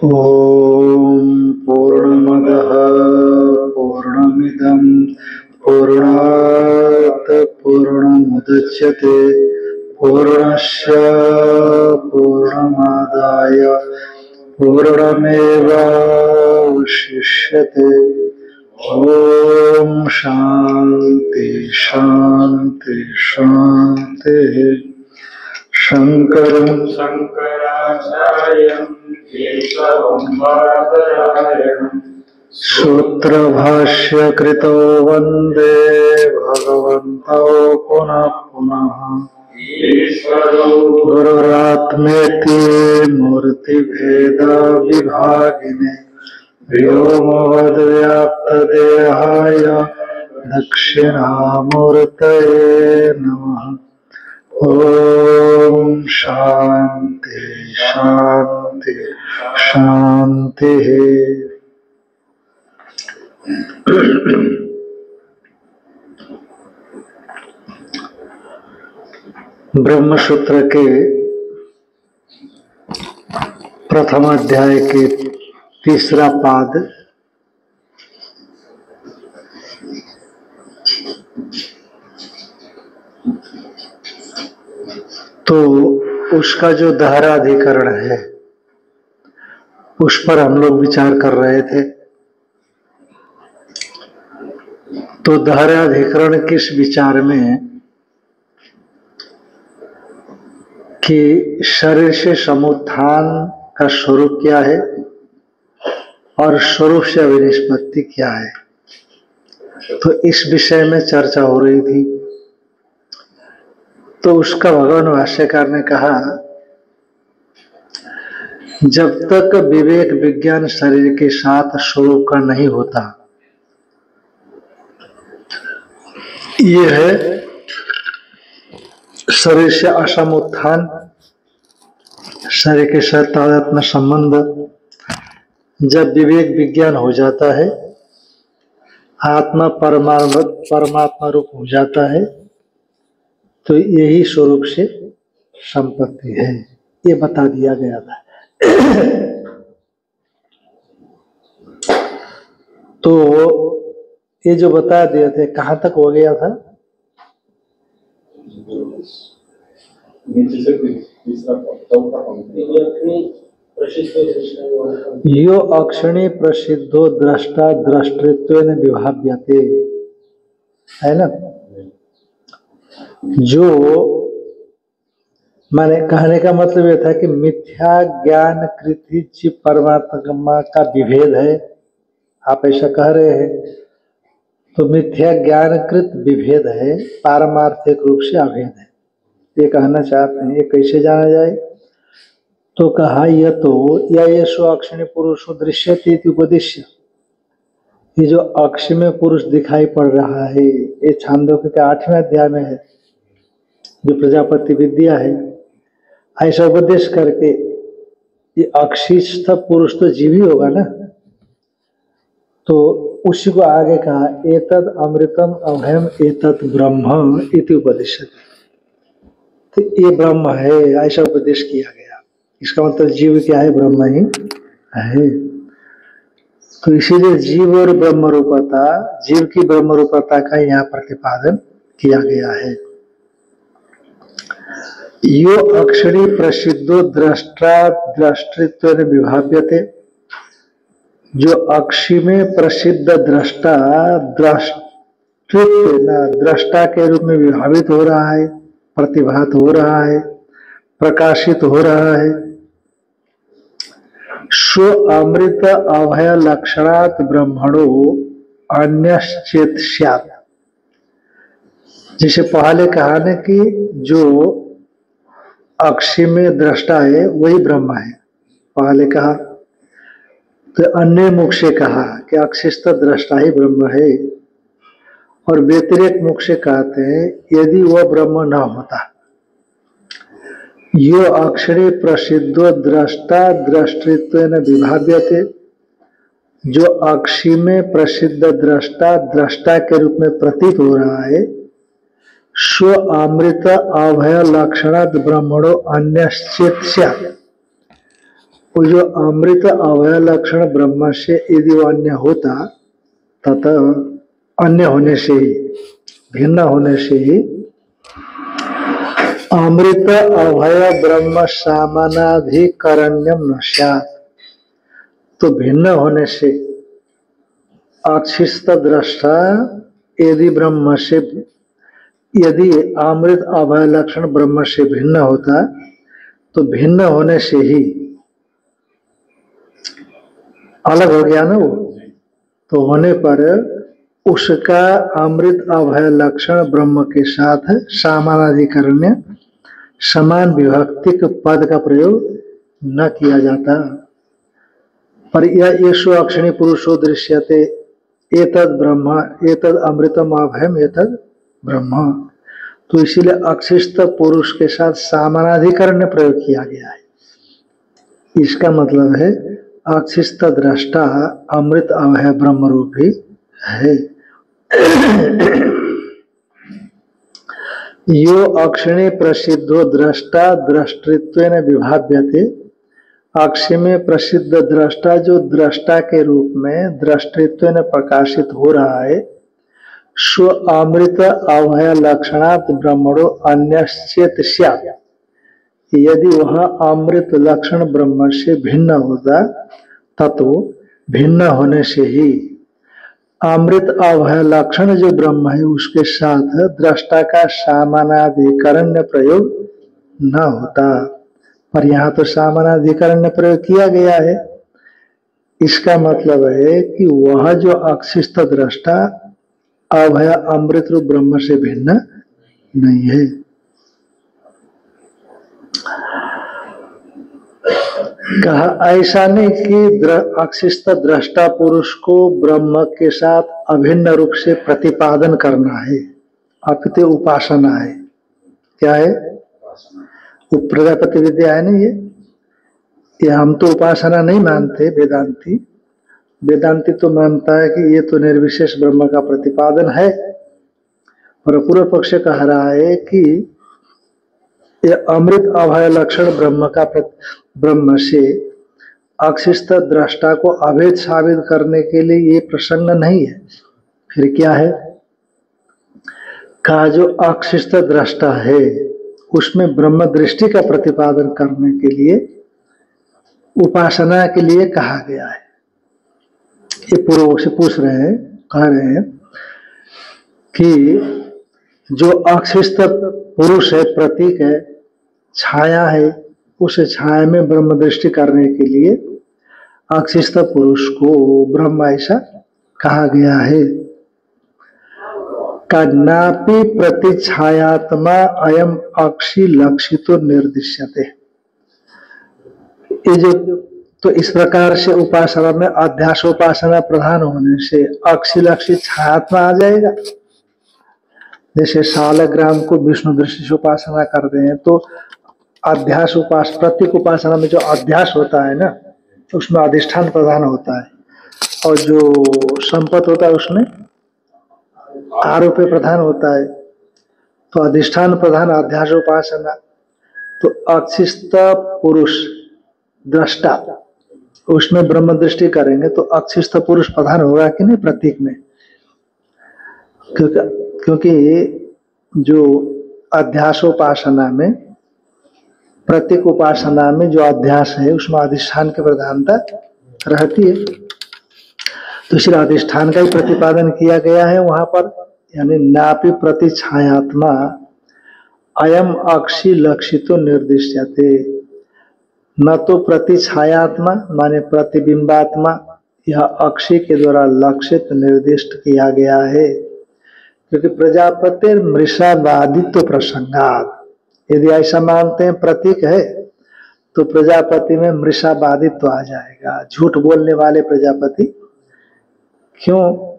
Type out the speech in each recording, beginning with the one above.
ॐ पूर्णमदः पूर्णमिदं पूर्णात् पूर्णमुदच्यते पूर्णस्य पूर्णमादाय पूर्णमेवावशिष्यते। ॐ शान्ति शान्ति शान्तिः। शङ्करं शङ्कराचार्यं केशवं बादरायणं सूत्रभाष्यकृतो वन्दे भगवन्तौ पुनः पुनः। ईश्वरो गुरुरात्मेति मूर्तिभेदविभागिने व्योमवद्व्याप्तदेहाय दक्षिणामूर्तये नमः। ओम शांति शांति शांति। ब्रह्मसूत्र के प्रथम अध्याय के तीसरा पाद तो उसका जो धाराधिकरण है उस पर हम लोग विचार कर रहे थे। तो धाराधिकरण किस विचार में कि शरीर से समुत्थान का स्वरूप क्या है और स्वरूप से अविनिष्पत्ति क्या है, तो इस विषय में चर्चा हो रही थी। तो उसका भगवान भाष्यकार ने कहा, जब तक विवेक विज्ञान शरीर के साथ स्वरूप का नहीं होता, ये है शरीर से असमुत्थान, शरीर के साथ तादात्म्य संबंध। जब विवेक विज्ञान हो जाता है, आत्मा परमात्मा रूप हो जाता है, तो यही स्वरूप से संपत्ति है, ये बता दिया गया था। तो ये जो बता दिए थे, कहाँ तक हो गया था? यो अक्षणी प्रसिद्धो द्रष्टा द्रष्टृत्वेन विभाव्यते, है ना। जो माने कहने का मतलब यह था कि मिथ्या ज्ञान कृति जीव परमात्मा का विभेद है, आप ऐसा कह रहे हैं। तो मिथ्या ज्ञानकृत विभेद है, पारमार्थिक रूप से अभेद है, ये कहना चाहते हैं। ये कैसे जाना जाए? तो कहा, यह तो या ये स्व अक्षिणी पुरुषो दृश्यते इति उपदिश्य। ये जो अक्षि में पुरुष दिखाई पड़ रहा है, ये छांदोग्य के 8वें अध्याय में है, जो प्रजापति विद्या है। ऐसा उपदेश करके ये अक्षिस्थ पुरुष तो जीव ही होगा ना, तो उसी को आगे कहा, एतद अमृतम अभयम एतद ब्रह्म इति उपदिश्यते। तो ये ब्रह्म है, ऐसा उपदेश किया गया। इसका मतलब जीव क्या है? ब्रह्म ही है। तो इसीलिए जीव और ब्रह्म रूपता, जीव की ब्रह्म रूपता का यहाँ प्रतिपादन किया गया है। यो अक्षरी प्रसिद्धो द्रष्टा द्रष्टृत्वेन विभाव्यते। जो अक्षी में प्रसिद्ध द्रष्टा द्रष्टा के रूप में विभावित हो रहा है, प्रतिभात हो रहा है, प्रकाशित हो रहा है। स्व अमृत अभय लक्षणात् ब्रह्मणो अन्यश्चेत् स्यात्। जैसे पहले कहा न कि जो अक्षी में दृष्टा है वही ब्रह्म है, पहले कहा। तो अन्य मुख से कहा कि अक्षिस्थ दृष्टा ही ब्रह्म है, और व्यतिरेक मुख से कहते हैं यदि वह ब्रह्म न होता। यो अक्षरे प्रसिद्धो द्रष्टा द्रष्टृत्वेन विभाव्यते। जो अक्षी में प्रसिद्ध दृष्टा द्रष्टा के रूप में प्रतीत हो रहा है, स्व अमृत अभय लक्षणात् ब्रह्मणो अन्यश्चेत् स्यात्। वो जो अमृत अभय लक्षण ब्रह्म से यदि वो अन्य होता तथा अन्य होने से ही, भिन्न होने से ही अमृत अभय ब्रह्म सामानाधिकरण्यम न स्यात्। तो भिन्न होने से अक्षिस्त दृष्टा यदि ब्रह्म से, यदि अमृत अभय लक्षण ब्रह्म से भिन्न होता तो भिन्न होने से ही अलग हो गया ना वो, तो होने पर उसका अमृत अभय लक्षण ब्रह्म के साथ सामानाधिकरण्य समान विभक्तिक पद का प्रयोग न किया जाता। पर यह येषु अक्षिणी पुरुषो दृश्यते एतद ब्रह्म एतद अमृतम अभयम एतद ब्रह्म। तो इसीलिए अक्षिस्त पुरुष के साथ सामानाधिकरण प्रयोग किया गया है। इसका मतलब है अक्षिस्त दृष्टा अमृत अभय ब्रह्म रूप ही है। यो अक्षिणी प्रसिद्धो दृष्टा दृष्टित्वेन विभाव्यते। अक्षि में प्रसिद्ध दृष्टा जो दृष्टा के रूप में दृष्टित्वेन प्रकाशित हो रहा है, स्व अमृत अभय लक्षणात् ब्रह्मणो अन्यश्चेत स्यात्। यदि वह अमृत लक्षण ब्रह्म से भिन्न होता ततो भिन्न होने से ही अमृत अभय लक्षण जो ब्रह्म है उसके साथ दृष्टा का सामानाधिकरण्य प्रयोग न होता। पर यहाँ तो सामानाधिकरण्य प्रयोग किया गया है। इसका मतलब है कि वह जो अक्षिस्त दृष्टा अभय अमृत रूप ब्रह्म से भिन्न नहीं है। कहा ऐसा नहीं कि अक्षिस्त दृष्टा पुरुष को ब्रह्म के साथ अभिन्न रूप से प्रतिपादन करना है, अपितु उपासना है। क्या है? प्रजापति विद्या है ना। ये हम तो उपासना नहीं मानते। वेदांती तो मानता है कि ये तो निर्विशेष ब्रह्म का प्रतिपादन है। और पूर्व पक्ष कह रहा है कि ये अमृत अभय लक्षण ब्रह्म से अक्षिस्त दृष्टा को अभेद साबित करने के लिए ये प्रसंग नहीं है। फिर क्या है? का जो अक्षिस्त दृष्टा है उसमें ब्रह्म दृष्टि का प्रतिपादन करने के लिए उपासना के लिए कहा गया है। ये पूर्व से पूछ रहे हैं, कह रहे हैं कि जो अक्षिस्त पुरुष है, प्रतीक है, छाया है, उस छाया में ब्रह्म दृष्टि करने के लिए अक्षिस्त पुरुष को ब्रह्म ऐसा कहा गया है। कन्नापि प्रतिछायात्मा अयम अक्षि लक्षितो निर्दिश्यते। ये जो तो इस प्रकार से उपासना में अध्यास उपासना प्रधान होने से अक्षि लक्षित छायात्मा आ जाएगा। जैसे शालग्राम को विष्णु दृष्टि से उपासना करते हैं तो अध्यास प्रतीक उपासना में जो अध्यास होता है ना, तो उसमें अधिष्ठान प्रधान होता है, और जो संपत्ति होता है उसमें आरोप प्रधान होता है। तो अधिष्ठान प्रधान अध्यास उपासना। तो अक्षिस्त पुरुष दृष्टा, उसमें ब्रह्म दृष्टि करेंगे तो अक्षिस्त पुरुष प्रधान होगा कि नहीं प्रतीक में? क्योंकि जो अध्यासोपासना में, प्रतीक उपासना में जो अध्यास है उसमें अधिष्ठान की प्रधानता रहती है। तो इसलिए अधिष्ठान का ही प्रतिपादन किया गया है वहां पर। यानी नापि प्रतिछायात्मा अयम अक्षि लक्षितो निर्दिश्यते। न तो प्रतिछायात्मा माने प्रतिबिंबात्मा यह अक्षि के द्वारा लक्षित निर्दिष्ट किया गया है, क्योंकि प्रजापति मृषावादित्व प्रसंगात। यदि ऐसा मानते हैं प्रतीक है तो प्रजापति में मृषावादित्व आ जाएगा, झूठ बोलने वाले प्रजापति। क्यों?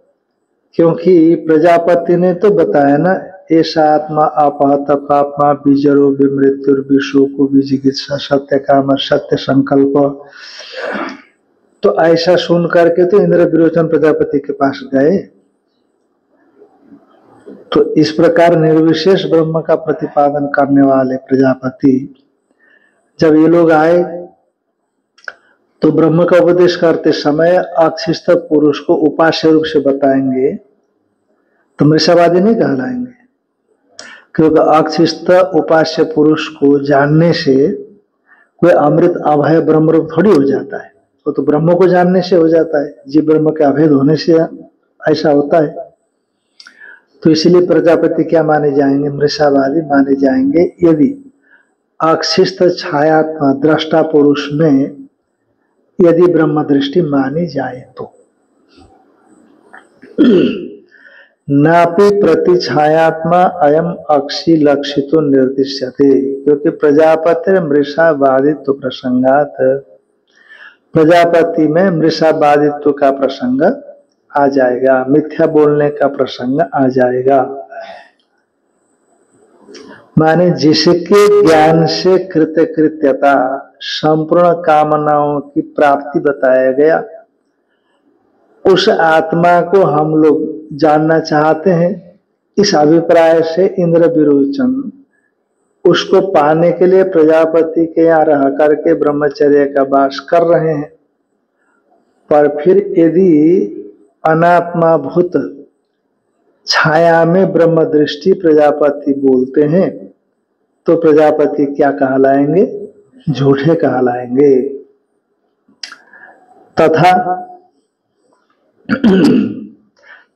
क्योंकि प्रजापति ने तो बताया ना, ऐसा आत्मा अपहत पापमा बीजरो विमृत्युर्विशोको विजिगित्सा सत्य काम सत्य संकल्प। तो ऐसा सुन करके तो इंद्र विरोचन प्रजापति के पास गए। तो इस प्रकार निर्विशेष ब्रह्म का प्रतिपादन करने वाले प्रजापति, जब ये लोग आए तो ब्रह्म का उपदेश करते समय अक्षिस्थ पुरुष को उपास्य रूप से बताएंगे तो मृषावादी नहीं कहलाएंगे, क्योंकि अक्षिस्थ उपास्य पुरुष को जानने से कोई अमृत अभय ब्रह्म रूप थोड़ी हो जाता है। वो तो ब्रह्म को जानने से हो जाता है, जीव ब्रह्म के अभेद होने से ऐसा होता है। तो इसलिए प्रजापति क्या माने जाएंगे? मृषावादी माने जाएंगे यदि अक्षिस्थ छायात्मा दृष्टा पुरुष में यदि ब्रह्म दृष्टि मानी जाए तो। नापि प्रति छायात्मा अयम अक्षि लक्षितो निर्दिश्यते, क्योंकि प्रजापति मृषावादित्व प्रसंगात, प्रजापति में मृषावादित्व का प्रसंग आ जाएगा, मिथ्या बोलने का प्रसंग आ जाएगा। माने जिसके ज्ञान से कृत्य कृत्यता संपूर्ण कामनाओं की प्राप्ति बताया गया, उस आत्मा को हम लोग जानना चाहते हैं। इस अभिप्राय से इंद्र विरोचन उसको पाने के लिए प्रजापति के यहाँ रह करके ब्रह्मचर्य का वास कर रहे हैं। पर फिर यदि अनात्मा भूत छाया में ब्रह्म दृष्टि प्रजापति बोलते हैं तो प्रजापति क्या कहलाएंगे? झूठे कहलाएंगे। तथा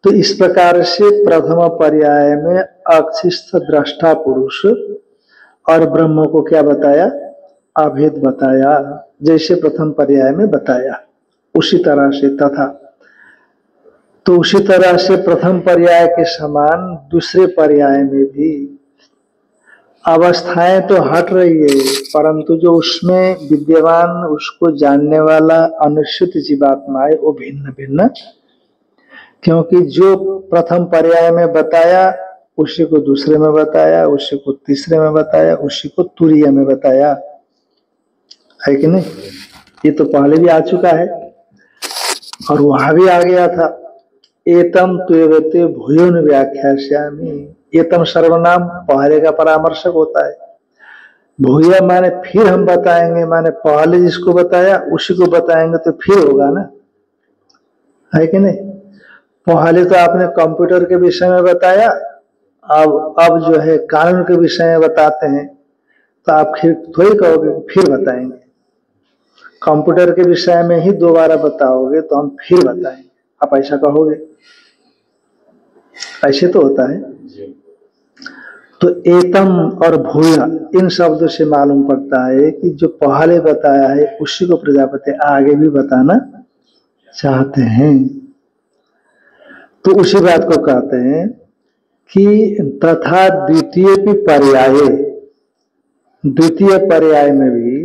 तो इस प्रकार से प्रथम पर्याय में अक्षिस्थ दृष्टा पुरुष और ब्रह्म को क्या बताया? अभेद बताया, जैसे प्रथम पर्याय में बताया उसी तरह से। तथा तो उसी तरह से प्रथम पर्याय के समान दूसरे पर्याय में भी अवस्थाएं तो हट रही है, परंतु जो उसमें विद्यमान उसको जानने वाला अनुसूत जीवात्मा है वो भिन्न भिन्न। क्योंकि जो प्रथम पर्याय में बताया उसी को दूसरे में बताया, उसी को तीसरे में बताया, उसी को तुरीय में बताया, है कि नहीं? ये तो पहले भी आ चुका है और वहां भी आ गया था। एतम त्वेवते भूयोन व्याख्यास्यामि। एतम सर्वनाम पहले का परामर्शक होता है। भूय माने फिर हम बताएंगे, माने पहले जिसको बताया उसी को बताएंगे तो फिर होगा ना, है कि नहीं? पहले तो आपने कंप्यूटर के विषय में बताया, अब जो है कानून के विषय में बताते हैं तो आप फिर थोड़ी कहोगे फिर बताएंगे। कंप्यूटर के विषय में ही दोबारा बताओगे तो हम फिर बताएंगे, आप ऐसा कहोगे? ऐसे तो होता है। तो एतम और भूया इन शब्दों से मालूम पड़ता है कि जो पहले बताया है उसी को प्रजापति आगे भी बताना चाहते हैं। तो उसी बात को कहते हैं कि तथा द्वितीय भी पर्याय, द्वितीय पर्याय में भी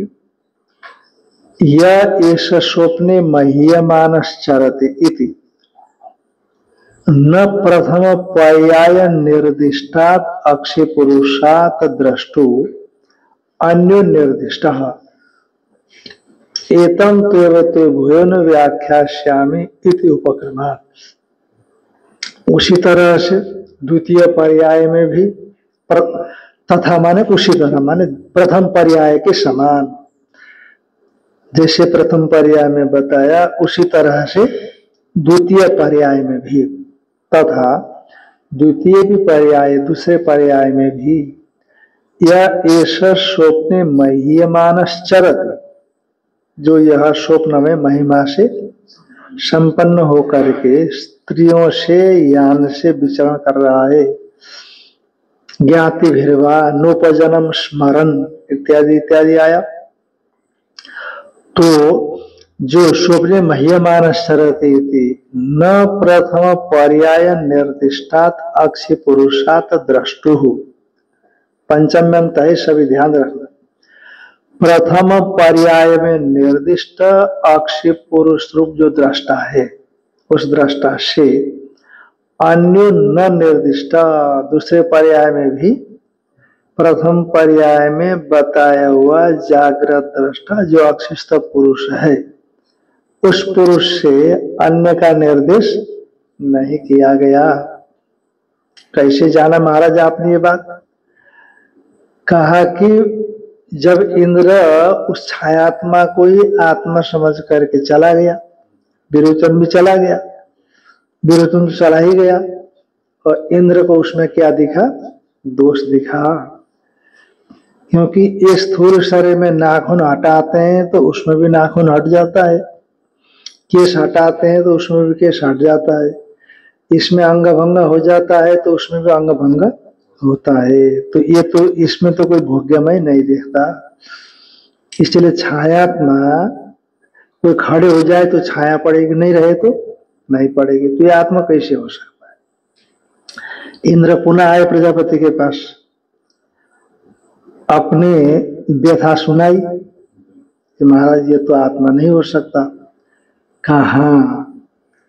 यह एष स्वप्ने मह्यमानश्चरति इति न प्रथम पर्याय निर्दिष्टात् अक्षय पुरुषात् द्रष्टु अन्यो निर्दिष्टः एतम तेवते भूयोन व्याख्यास्यामि इति उपक्रमात्। उसी तरह से द्वितीय पर्याय में भी तथा माने उसी तरह, माने प्रथम पर्याय के समान, जैसे प्रथम पर्याय में बताया उसी तरह से द्वितीय पर्याय में भी। तथा द्वितीय भी पर्याय दूसरे पर्याय में भी यह एष स्वप्ने मह्यमानश्चरति, जो यह स्वप्न में महिमा से संपन्न होकर के स्त्रियों से यान से विचरण कर रहा है। ज्ञाति भिर्वा नोपजनम स्मरण इत्यादि इत्यादि आया। तो जो स्वप्ने मह्यमानश्चरति न प्रथम पर्याय निर्दिष्टात् अक्षय पुरुषात् द्रष्टुः, पंचम अंत है, सभी ध्यान रखना। प्रथम पर्याय में निर्दिष्ट अक्षय पुरुष रूप जो दृष्टा है उस दृष्टा से अन्य न निर्दिष्ट, दूसरे पर्याय में भी प्रथम पर्याय में बताया हुआ जागृत दृष्टा जो अक्षिस्थ पुरुष है उस पुरुष से अन्य का निर्देश नहीं किया गया। कैसे जाना महाराज आपने ये बात? कहा कि जब इंद्र उस छायात्मा को ही आत्मा समझ करके चला गया, विरोचन भी चला गया, विरोचन चला ही गया, और इंद्र को उसमें क्या दिखा? दोष दिखा। क्योंकि इस स्थूल शरीर में नाखून हटाते हैं तो उसमें भी नाखून हट जाता है, केश हटाते हैं तो उसमें भी केश हट जाता है, इसमें अंग भंग हो जाता है तो उसमें भी अंग भंग होता है। तो ये तो इसमें तो कोई भोग्यमय नहीं दिखता। इसलिए छायात्मा, कोई खड़े हो जाए तो छाया पड़ेगी, नहीं रहे तो नहीं पड़ेगी। तो ये आत्मा कैसे हो सकता है? इंद्र पुनः आए प्रजापति के पास, अपने व्यथा सुनाई कि महाराज ये तो आत्मा नहीं हो सकता। कहा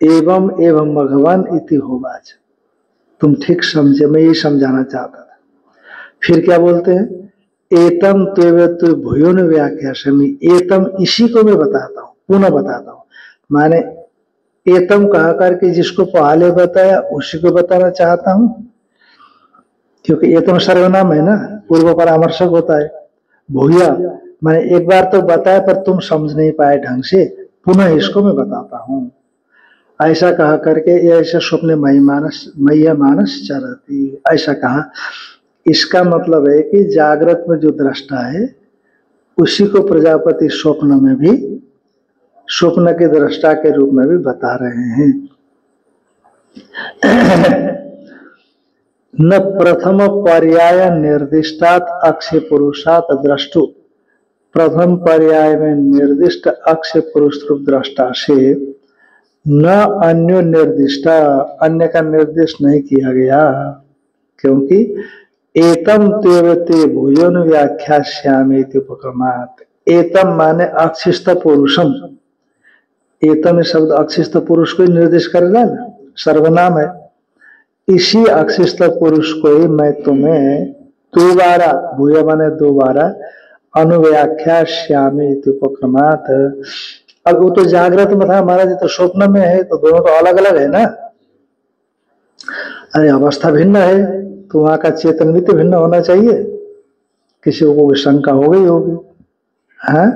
एवं एवं भगवान इति होवाच, तुम ठीक समझे, मैं ये समझाना चाहता था। फिर क्या बोलते हैं? एतम त्वेव भूयोन व्याख्यास्यामि, एतम इसी को मैं बताता हूँ, पुनः बताता हूँ। माने एतम कहा करके जिसको पहले बताया उसी को बताना चाहता हूँ, क्योंकि एतम सर्वनाम है ना, पूर्व परामर्शक होता है। भूया मैंने एक बार तो बताया पर तुम समझ नहीं पाए ढंग से, पुनः इसको मैं बताता हूँ। ऐसा कहा करके ऐसा स्वप्न मैया मानस चरती, ऐसा कहा। इसका मतलब है कि जागृत में जो दृष्टा है उसी को प्रजापति स्वप्न में भी, स्वप्न के दृष्टा के रूप में भी बता रहे हैं। न प्रथम पर्याय निर्दिष्टात अक्षय पुरुषात द्रष्टु, प्रथम पर्याय में निर्दिष्ट अक्षय पुरुष रूप दृष्टा से न अन्य निर्दिष्टा, अन्य का निर्दिष्ट नहीं किया गया, क्योंकि एतम तेवते भूयोन व्याख्यास्यामीति उपक्रमात्। एतम माने अक्षिस्त पुरुषम, एतम शब्द अक्षिस्त पुरुष को ही निर्देश करेगा ना, सर्वनाम है। इसी अक्षिस्त पुरुष को ही मैं तुम्हें दोबारा, भूय माने दोबारा, अनुव्याख्यास्यामीति उपक्रमात्। अब वो तो जागृत में था महाराज, तो स्वप्न में है, तो दोनों तो अलग अलग है ना। अरे अवस्था भिन्न है तो वहां का चेतन भी तो भिन्न होना चाहिए, किसी को शंका हो गई होगी। हाँ,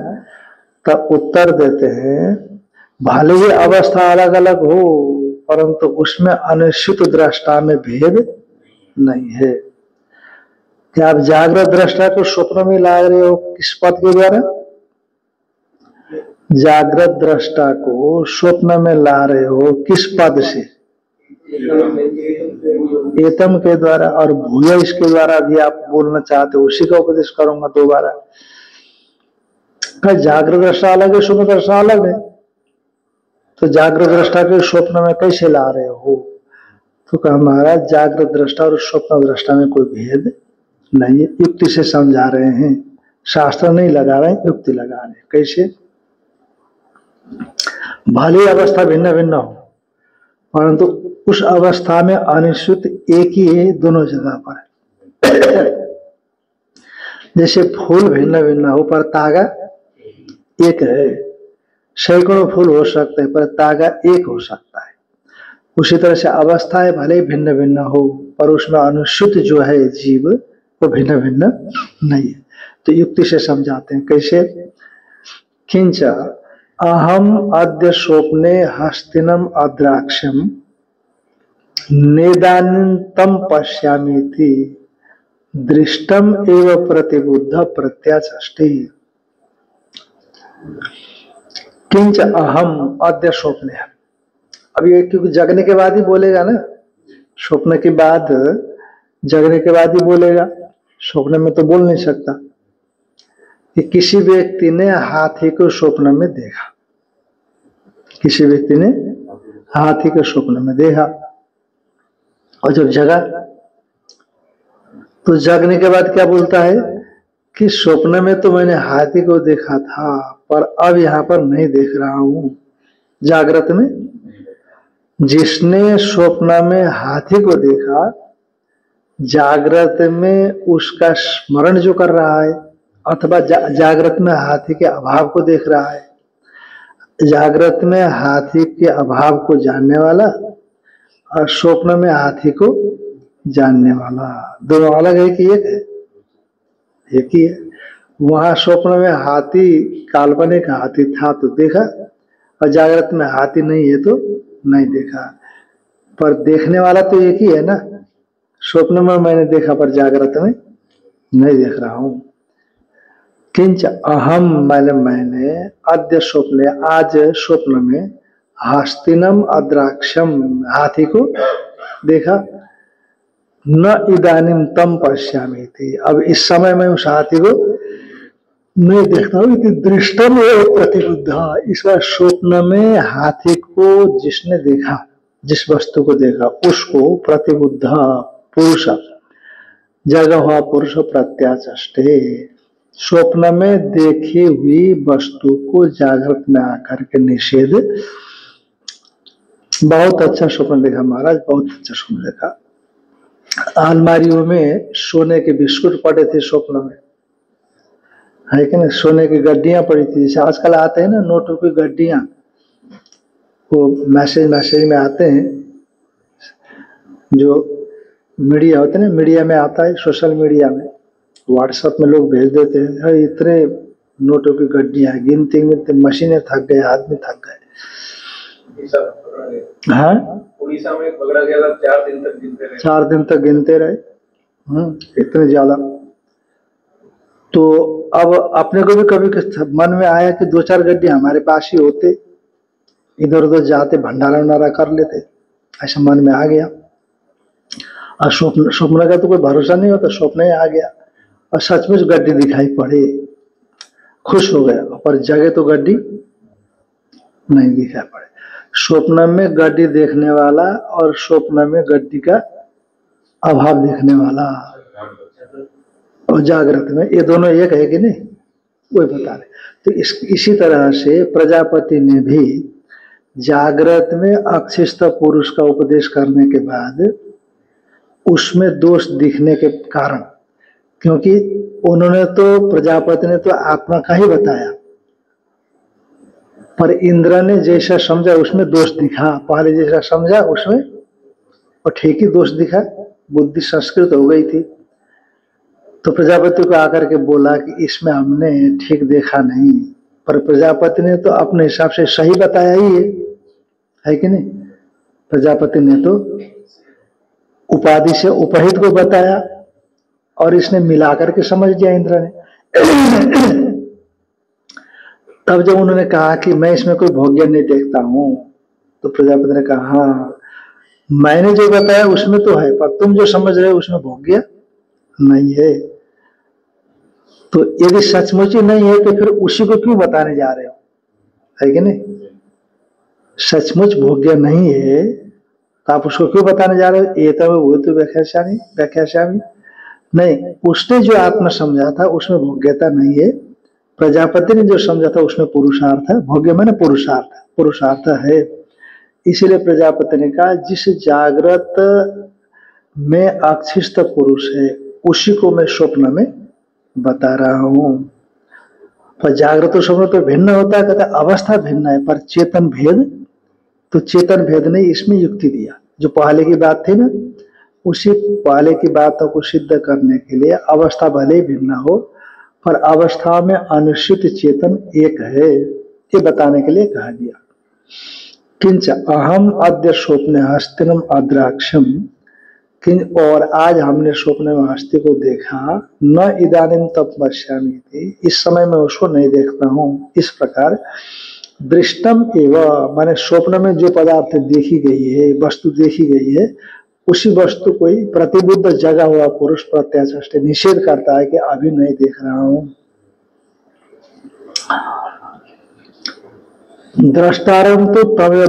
तब उत्तर देते हैं भले ही अवस्था अलग अलग हो परंतु उसमें अनिश्चित दृष्टा में भेद नहीं है। क्या आप जागृत दृष्टा को स्वप्न में ला रहे हो? किस पद के द्वारा? जागृत दृष्टा को स्वप्न में ला रहे हो किस पद से? एतम के द्वारा। और भूय इसके द्वारा भी आप बोलना चाहते हो, उसी का उपदेश करूंगा दोबारा। जागृत दृष्टा अलग है, स्वप्न दृष्टा अलग है, तो जागृत दृष्टा के स्वप्न में कैसे ला रहे हो? तो कहा महाराज जागृत दृष्टा और स्वप्न दृष्टा में कोई भेद नहीं है, युक्ति से समझा रहे हैं, शास्त्र नहीं लगा रहे हैं, युक्ति लगा रहे हैं। कैसे? भले अवस्था भिन्न भिन्न हो परंतु उस अवस्था में अनिश्चित एक ही है दोनों जगह पर। जैसे फूल भिन्न भिन्न हो पर तागा एक है, सैकड़ों फूल हो सकते हैं पर तागा एक हो सकता है। उसी तरह से अवस्थाएं भले ही भिन्न भिन्न हो पर उसमें अनुसूत जो है जीव वो भिन्न भिन्न नहीं है। तो युक्ति से समझाते हैं। कैसे? किंच अहम अद्य स्वप्ने हस्तिनम अद्राक्षम नेदानितम पश्यामीति दृष्टम एव प्रतिबुद्ध प्रत्याचष्टि। किंच अहम अद्य स्वप्ने, अब ये क्योंकि जगने के बाद ही बोलेगा ना, स्वप्न के बाद जगने के बाद ही बोलेगा, स्वप्न में तो बोल नहीं सकता। कि किसी व्यक्ति ने हाथी को स्वप्न में देखा, किसी व्यक्ति ने हाथी को स्वप्न में देखा और जब जगा तो जगने के बाद क्या बोलता है कि स्वप्न में तो मैंने हाथी को देखा था पर अब यहां पर नहीं देख रहा हूं। जागृत में जिसने स्वप्न में हाथी को देखा, जागृत में उसका स्मरण जो कर रहा है अथवा जागृत में हाथी के अभाव को देख रहा है, जागृत में हाथी के अभाव को जानने वाला और स्वप्न में हाथी को जानने वाला, दोनों अलग है कि एक है? एक ही है। वहां स्वप्न में हाथी, काल्पनिक हाथी था तो देखा, और जागृत में हाथी नहीं है तो नहीं देखा। पर देखने वाला तो एक ही है ना। स्वप्न में मैंने देखा पर जागृत में नहीं देख रहा हूं। किंच अहम मैंने अद्य स्वप्ने, आज स्वप्न में हस्तिनम अद्राक्षम, हाथी को देखा। न इदानीम तम पश्यामि थी, अब इस समय मैं उस हाथी को नहीं देखता हूँ। दृष्टम एवं प्रतिबुद्ध, इस बार स्वप्न में हाथी को जिसने देखा, जिस वस्तु को देखा उसको प्रतिबुद्ध पुरुष, जगा हुआ पुरुष प्रत्याचष्टे, स्वप्न में देखी हुई वस्तु को जागृत में आकर के निषेध। बहुत अच्छा स्वप्न देखा महाराज, बहुत अच्छा स्वप्न देखा। अलमारियों में सोने के बिस्कुट पड़े थे स्वप्न में, है कि नहीं, सोने की गड्डियां पड़ी थी। जैसे आजकल आते हैं ना नोटों की गड्डियां, वो मैसेज में आते हैं, जो मीडिया होते हैं ना, मीडिया में आता है, सोशल मीडिया में, व्हाट्सएप में लोग भेज देते हैं, इतने नोटों की गड्डियां, गिनते गिनते मशीनें थक गए, आदमी थक गए। हाँ, उड़ीसा में पकड़ा गया था, 4 दिन तक गिनते रहे। 4 दिन तक गिनते रहे, इतने ज्यादा। तो अब अपने को भी कभी मन में आया कि 2-4 गड्ढे हमारे पास ही होते, इधर उधर जाते भंडारा वंडारा कर लेते, ऐसा मन में आ गया। और स्वप्न का तो कोई भरोसा नहीं होता, स्वप्न ही आ गया और सचमुच गड्डी दिखाई पड़े, खुश हो गया। पर जगह तो गड्डी नहीं दिखाई पड़े। स्वप्न में गड्डी देखने वाला और स्वप्न में गड्डी का अभाव देखने वाला, और जागृत में, ये दोनों एक है कि नहीं, वही बता रहे। तो इसी तरह से प्रजापति ने भी जागृत में अक्षिष्ट पुरुष का उपदेश करने के बाद उसमें दोष दिखने के कारण, क्योंकि उन्होंने तो, प्रजापति ने तो आत्मा का ही बताया, पर इंद्र ने जैसा समझा उसमें दोष दिखा, पहले जैसा समझा उसमें और ठीक ही दोष दिखा, बुद्धि संस्कृत हो गई थी। तो प्रजापति को आकर के बोला कि इसमें हमने ठीक देखा नहीं, पर प्रजापति ने तो अपने हिसाब से सही बताया ही है कि नहीं। प्रजापति ने तो उपाधि से उपहित को बताया और इसने मिलाकर के समझ लिया इंद्र ने। तब जब उन्होंने कहा कि मैं इसमें कोई भोग्य नहीं देखता हूं, तो प्रजापति ने कहा हाँ, मैंने जो बताया उसमें तो है, पर तुम जो समझ रहे हो उसमें भोग्य नहीं है। तो यदि सचमुच ही नहीं है तो फिर उसी को क्यों बताने जा रहे हो, है कि नहीं। सचमुच भोग्य नहीं है तो आप उसको क्यों बताने जा रहे हो। ये तो वो तो व्याख्यास्यामी नहीं, उसने जो आत्मा समझा था उसमें भोग्यता नहीं है, प्रजापति ने जो समझा था उसमें पुरुषार्थ है। भोग्य माने पुरुषार्थ है। इसीलिए प्रजापति ने कहा जिस जागृत में अक्षिष्ट पुरुष है उसी को मैं स्वप्न में बता रहा हूं। पर जागृत और स्वप्न तो भिन्न होता है, कहता अवस्था भिन्न है, पर चेतन भेद, तो चेतन भेद ने इसमें युक्ति दिया। जो पहले की बात थी ना, उसी पहले की बातों को सिद्ध करने के लिए अवस्था भले ही भिन्न हो पर अवस्था में अनुचित चेतन एक है, ये बताने के लिए कहा दिया। किंच अहम अद्य स्वप्ने हस्तिनम अद्राक्षम, और आज हमने स्वप्न में हस्ती को देखा, न इदानीम तब पश्यामि थी, इस समय में उसको नहीं देखता हूं। इस प्रकार दृष्टम एवं, माने स्वप्न में जो पदार्थ देखी गई है, वस्तु देखी गई है, उसी वस्तु को ही प्रतिबुद्ध जगा हुआ पुरुष प्रत्याचष्टे निषेध करता है कि अभी नहीं देख रहा हूं। द्रष्टारम तो तमेव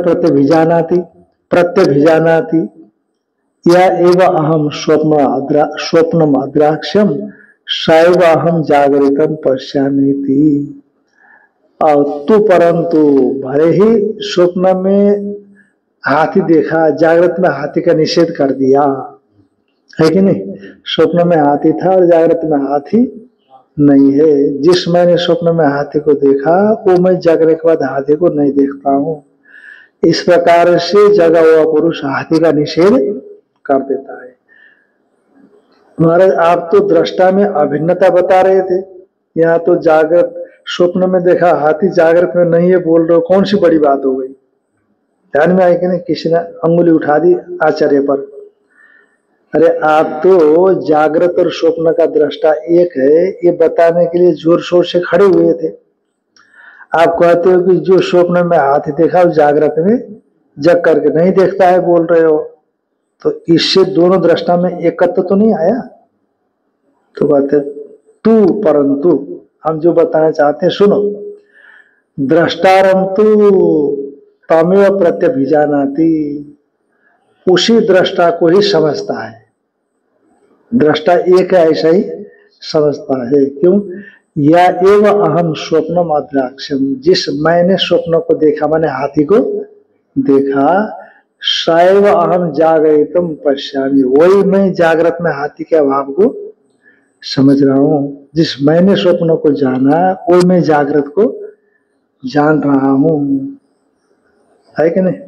प्रत्यभिजानाति या एवं अहम स्वप्नम अद्राक्षम सैव अहम जागृतम पश्यामीति। और तू परंतु भले ही स्वप्न में हाथी देखा, जागृत में हाथी का निषेध कर दिया, है कि नहीं। स्वप्न में हाथी था और जागृत में हाथी नहीं है। जिस मैंने स्वप्न में हाथी को देखा वो मैं जागने के बाद हाथी को नहीं देखता हूं। इस प्रकार से जगा हुआ पुरुष हाथी का निषेध कर देता है। महाराज आप तो दृष्टा में अभिन्नता बता रहे थे, यहाँ तो जागृत स्वप्न में देखा हाथी, जागृत में नहीं है बोल रहे हो, कौन सी बड़ी बात हो गई? ध्यान में आई कि नहीं? किसी ने अंगुली उठा दी आचार्य पर। अरे आप तो जागृत और स्वप्न का दृष्टा एक है, ये बताने के लिए जोर शोर से खड़े हुए थे। आप कहते हो कि जो स्वप्न में हाथी देखा वो जागृत में जग करके नहीं देखता है बोल रहे हो, तो इससे दोनों दृष्टा में एकत्व तो नहीं आया? तो कहते तू, परंतु हम जो बताना चाहते हैं सुनो, द्रष्टारंतु तमेव प्रत्यभिजानाति, उसी दृष्टा को ही समझता है। दृष्टा एक है ऐसा ही समझता है। क्यों? या एव अहम स्वप्नम अद्राक्षम, जिस मैंने स्वप्न को देखा, मैंने हाथी को देखा, सैव अहम जागरितम पश्यामि, वही मैं जागृत में हाथी के अभाव को समझ रहा हूं। जिस मैंने स्वप्न को जाना वही मैं जागृत को जान रहा हूं, है कि नहीं?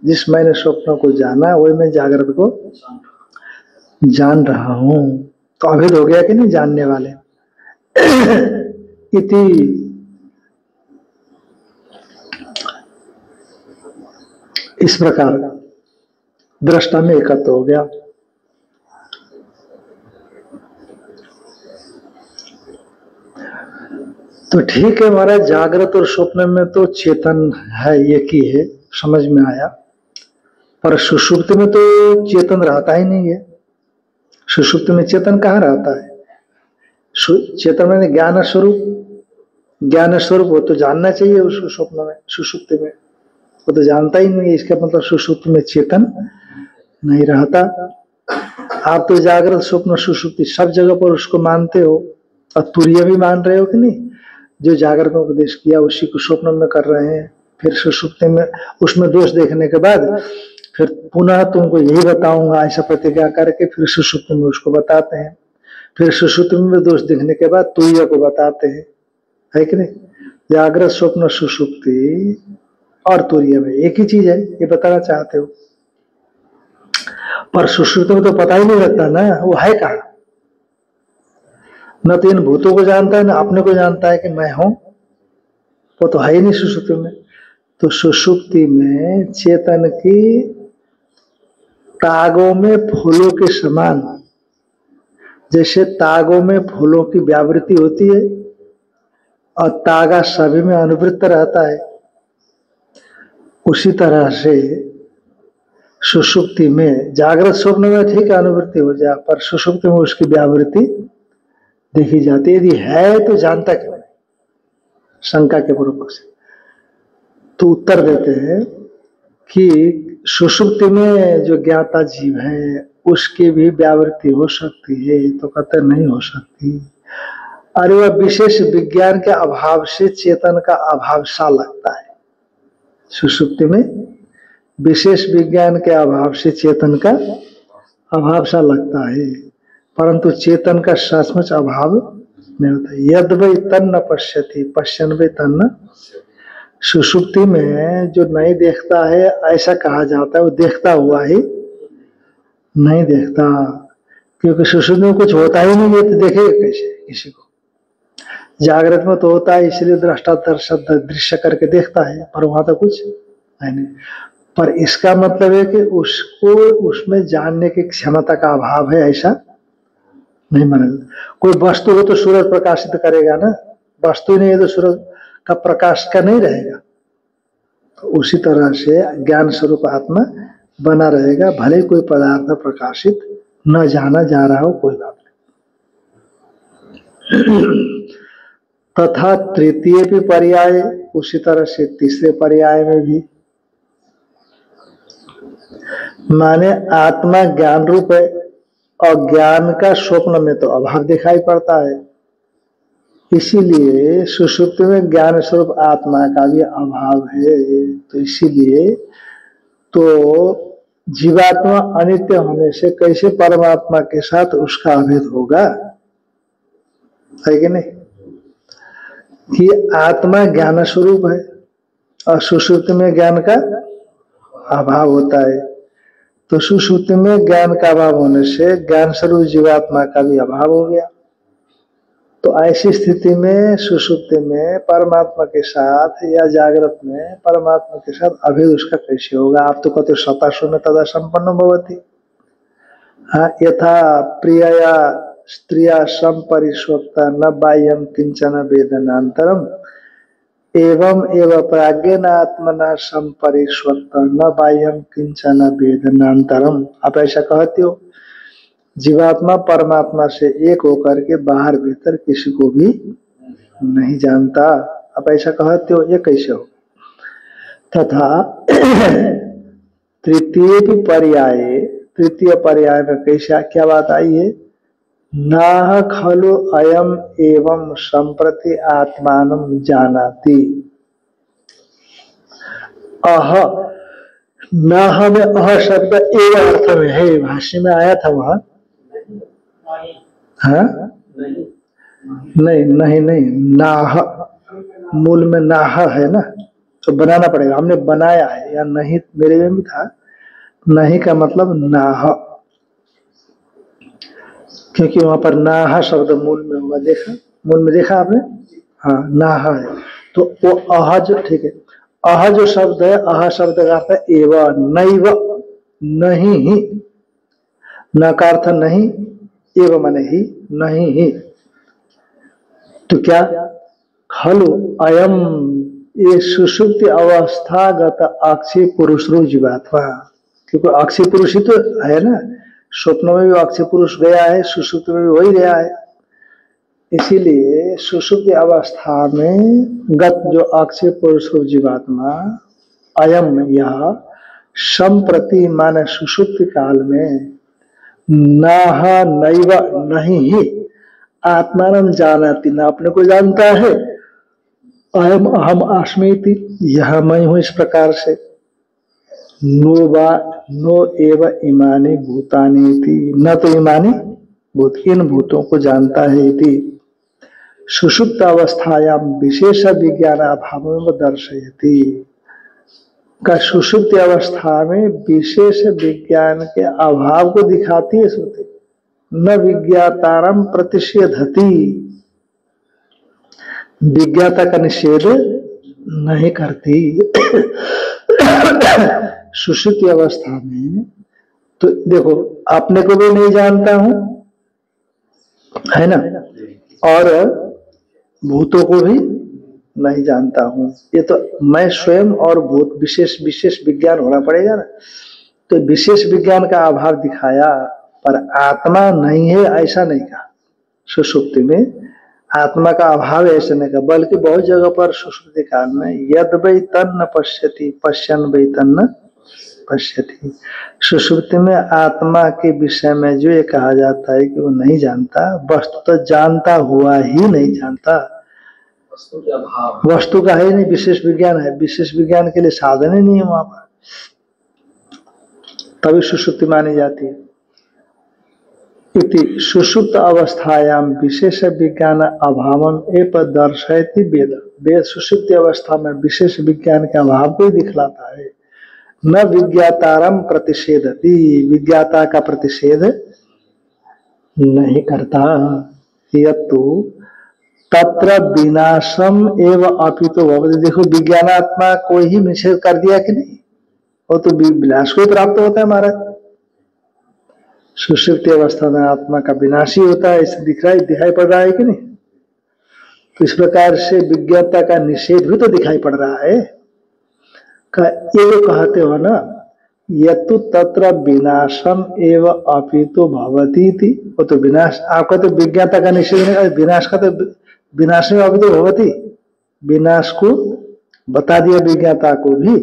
जिस मैंने स्वप्न को जाना वही मैं जागृत को जान रहा हूं। तो अभेद हो गया कि नहीं जानने वाले? इति इस प्रकार दृष्टा में एकत्र हो गया। तो ठीक है महाराज, जागृत और स्वप्न में तो चेतन है, एक ही है, समझ में आया। पर सुषुप्ति में तो चेतन रहता ही नहीं है। सुषुप्ति में चेतन कहाँ रहता है? चेतन में ज्ञान स्वरूप, ज्ञान स्वरूप वो तो जानना चाहिए उसको स्वप्न में, सुषुप्ति में वो तो जानता ही नहीं है। इसका मतलब सुषुप्ति में चेतन नहीं रहता। आप तो जागृत स्वप्न सुषुप्ति सब जगह पर उसको मानते हो, और तुरीय भी मान रहे हो कि नहीं? जो जागृत में उपदेश किया उसी को स्वप्न में कर रहे हैं, फिर सुषुप्ति में उसमें दोष देखने के बाद फिर पुनः तुमको यही बताऊंगा ऐसा प्रतिज्ञा करके फिर सुषुप्ति में उसको बताते हैं, फिर सुषुप्ति में दोष देखने के बाद तुरीय को बताते हैं, है कि नहीं? जागृत स्वप्न सुषुप्ति और तुरीय में एक ही चीज है, ये बताना चाहते हो। पर सुषुप्ति में तो पता ही नहीं लगता ना वो है कहाँ। न तो इन भूतों को जानता है, न अपने को जानता है कि मैं हूं, वो तो है ही नहीं सुषुप्ति में। तो सुषुप्ति में चेतन की तागों में फूलों के समान, जैसे तागों में फूलों की व्यावृत्ति होती है और तागा सभी में अनुवृत्त रहता है, उसी तरह से सुषुप्ति में, जागृत स्वप्न में ठीक है अनुवृत्ति हो जाए, पर सुषुप्ति में उसकी व्यावृत्ति देखी जाती है। यदि है तो जानता क्यों नहीं? शंका के पूर्वक से तो उत्तर देते हैं कि सुषुप्ति में जो ज्ञाता जीव है उसकी भी व्यावृत्ति हो सकती है, तो कहते नहीं हो सकती। अरे वह विशेष विज्ञान के अभाव से चेतन का अभाव सा लगता है। सुषुप्ति में विशेष विज्ञान के अभाव से चेतन का अभाव सा लगता है, परंतु चेतन का सचमुच अभाव नहीं होता। यद वै तन्न पश्यति पश्यन वै तन्न, सुषुप्ति में जो नहीं देखता है ऐसा कहा जाता है, वो देखता हुआ ही नहीं देखता, क्योंकि सुषुप्ति में कुछ होता ही नहीं है तो देखेगा कैसे किसी को? जागृत में तो होता है, इसलिए दृष्टा दृश्य करके देखता है, पर वहां तो कुछ है नहीं। पर इसका मतलब है कि उसको उसमें जानने की क्षमता का अभाव है ऐसा नहीं माना। कोई वस्तु हो तो सूरज प्रकाशित करेगा ना, वस्तु ही नहीं है तो सूरज का प्रकाश का नहीं रहेगा। तो उसी तरह से ज्ञान स्वरूप आत्मा बना रहेगा, भले कोई पदार्थ प्रकाशित न जाना जा रहा हो, कोई बात नहीं। तथा तृतीय भी पर्याय, उसी तरह से तीसरे पर्याय में भी माने आत्मा ज्ञान रूप है और ज्ञान का स्वप्न में तो अभाव दिखाई पड़ता है, इसीलिए सुषुप्ति में ज्ञान स्वरूप आत्मा का भी अभाव है। तो इसीलिए तो जीवात्मा अनित्य होने से कैसे परमात्मा के साथ उसका अभेद होगा, है कि नहीं? कि आत्मा ज्ञान स्वरूप है और सुषुप्ति में ज्ञान का अभाव होता है, तो सुषुप्ति में ज्ञान का अभाव होने से ज्ञान स्वरूप जीवात्मा का भी अभाव हो गया। तो ऐसी स्थिति में सुषुप्ति में परमात्मा के साथ या जागृत में परमात्मा के साथ अभेद उसका कैसे होगा? आप तो कहते सता शून्य तदा संपन्न भवति। हाँ, यथा प्रियया स्त्रिया संपरिष्वक्ता न बाह्यम किंचन वेदनांतरम एवं एवं प्राज्ञेन आत्मना संपरिष्वक्ता न बाह्यम किंचन वेदनांतरम। आप ऐसा कहते हो जीवात्मा परमात्मा से एक होकर के बाहर भीतर किसी को भी नहीं जानता। आप ऐसा कहते हो, ये कैसे हो? तथा तृतीय पर्याय में कैसा क्या बात आई है? नाह खलु अयम एवं संप्रति आत्मानं जानाति। अह, नाह में अह शब्द एव अर्थ में है, भाष्य में आया था वहां। हाँ, नहीं नहीं नहीं, नाह मूल में नाह है ना, तो बनाना पड़ेगा। हमने बनाया है या नहीं, मेरे में भी था नहीं का मतलब नाह, क्योंकि वहां पर नाह शब्द मूल में होगा। देखा, मूल में देखा आपने? हाँ, नाह है। तो वो अह जो, ठीक है, अह जो शब्द है, अह शब्द का अर्थ है एव, नैव, नहीं ही, न का अर्थ नहीं, एव माने ही, नहीं ही। तो क्या खलु अयम, ये सुषुप्ति अवस्थागत अक्षय पुरुष जीवात्मा, क्योंकि अक्षय पुरुष ही तो है ना। स्वप्न में भी अक्षय पुरुष गया है, सुषुप्ति में भी वही गया है। इसीलिए सुषुप्ति अवस्था में गत जो अक्षय पुरुष जीवात्मा अयम, यह संप्रति माने सुषुप्ति काल में नाह नैव, नहीं ही, आत्मानं जानाति, न अपने को जानता है, अयम अहम अस्मीति, यह मैं हूं, इस प्रकार से। नो एव इमानि भूतानीति, न तो इमानी भूत, इन भूतों को जानता है। इति सुषुप्त अवस्थायाम विशेष विज्ञान अभाव दर्शयति, का सुषुप्त अवस्था में विशेष विज्ञान के अभाव को दिखाती है श्रुति। न विज्ञातारम प्रतिषेधति, विज्ञाता का निषेध नहीं करती। सुषुप्ति अवस्था में तो देखो, अपने को भी नहीं जानता हूं, है ना, और भूतों को भी नहीं जानता हूं। ये तो मैं स्वयं और भूत, विशेष विशेष विज्ञान होना पड़ेगा ना। तो विशेष विज्ञान का अभाव दिखाया, पर आत्मा नहीं है ऐसा नहीं कहा। सुषुप्ति में आत्मा का अभाव है ऐसा नहीं कहा, बल्कि बहुत जगह पर सुषुप्ति काल में यद वै तन्न पश्यति पश्यन् वै तन्न पश्यति, सुषुप्ति में आत्मा के विषय में जो ये कहा जाता है कि वो नहीं जानता, वस्तु तो जानता हुआ ही नहीं जानता। वस्तु का है नहीं, विशेष विज्ञान है, विशेष विज्ञान के लिए साधन ही नहीं है वहां पर, तभी सुषुप्ति मानी जाती है। इति सुषुप्त अवस्थायाम विशेष विज्ञान अभावम एप दर्शयति वेद, वेद सुषुप्ति अवस्था में विशेष विज्ञान के अभाव को ही दिखलाता है। न विज्ञातारम प्रतिषेधति, विज्ञाता का प्रतिषेध नहीं करता। यत्तु तत्र विनाशम एवं अपितो भवति, देखो विज्ञानात्मा को ही निषेध कर दिया कि नहीं, वो तो विनाश को ही प्राप्त होता है महाराज। सुषुप्ति अवस्था में आत्मा का विनाशी होता है, इसे दिखाई पड़ रहा है कि नहीं। तो इस प्रकार से विज्ञाता का निषेध भी तो दिखाई पड़ रहा है। ये जो कहते हो ना, यत्तु तत्र विनाशम एव अपितो भवति थी, वो तो विनाश, आपका तो विज्ञाता का निषेध नहीं, विनाश का तो विनाश में अपितो भवति, विनाश को बता दिया विज्ञाता को भी।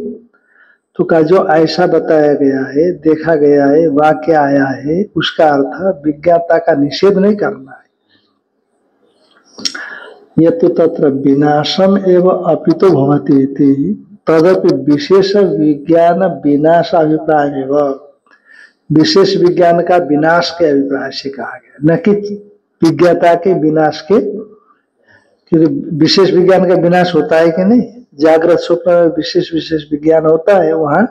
तो का जो ऐसा बताया गया है, देखा गया है, वाक्य आया है, उसका अर्थ विज्ञाता का निषेध नहीं करना है। यत्तु तत्र विनाशम एव अपितो भवति इति तदपि विशेष विज्ञान विनाश अभिप्राय में, विशेष विज्ञान का विनाश के अभिप्राय से कहा गया, न कि विज्ञाता के विनाश के। क्योंकि विशेष विज्ञान का विनाश होता है कि नहीं, जागृत स्वप्न में विशेष विशेष विज्ञान होता है, वहां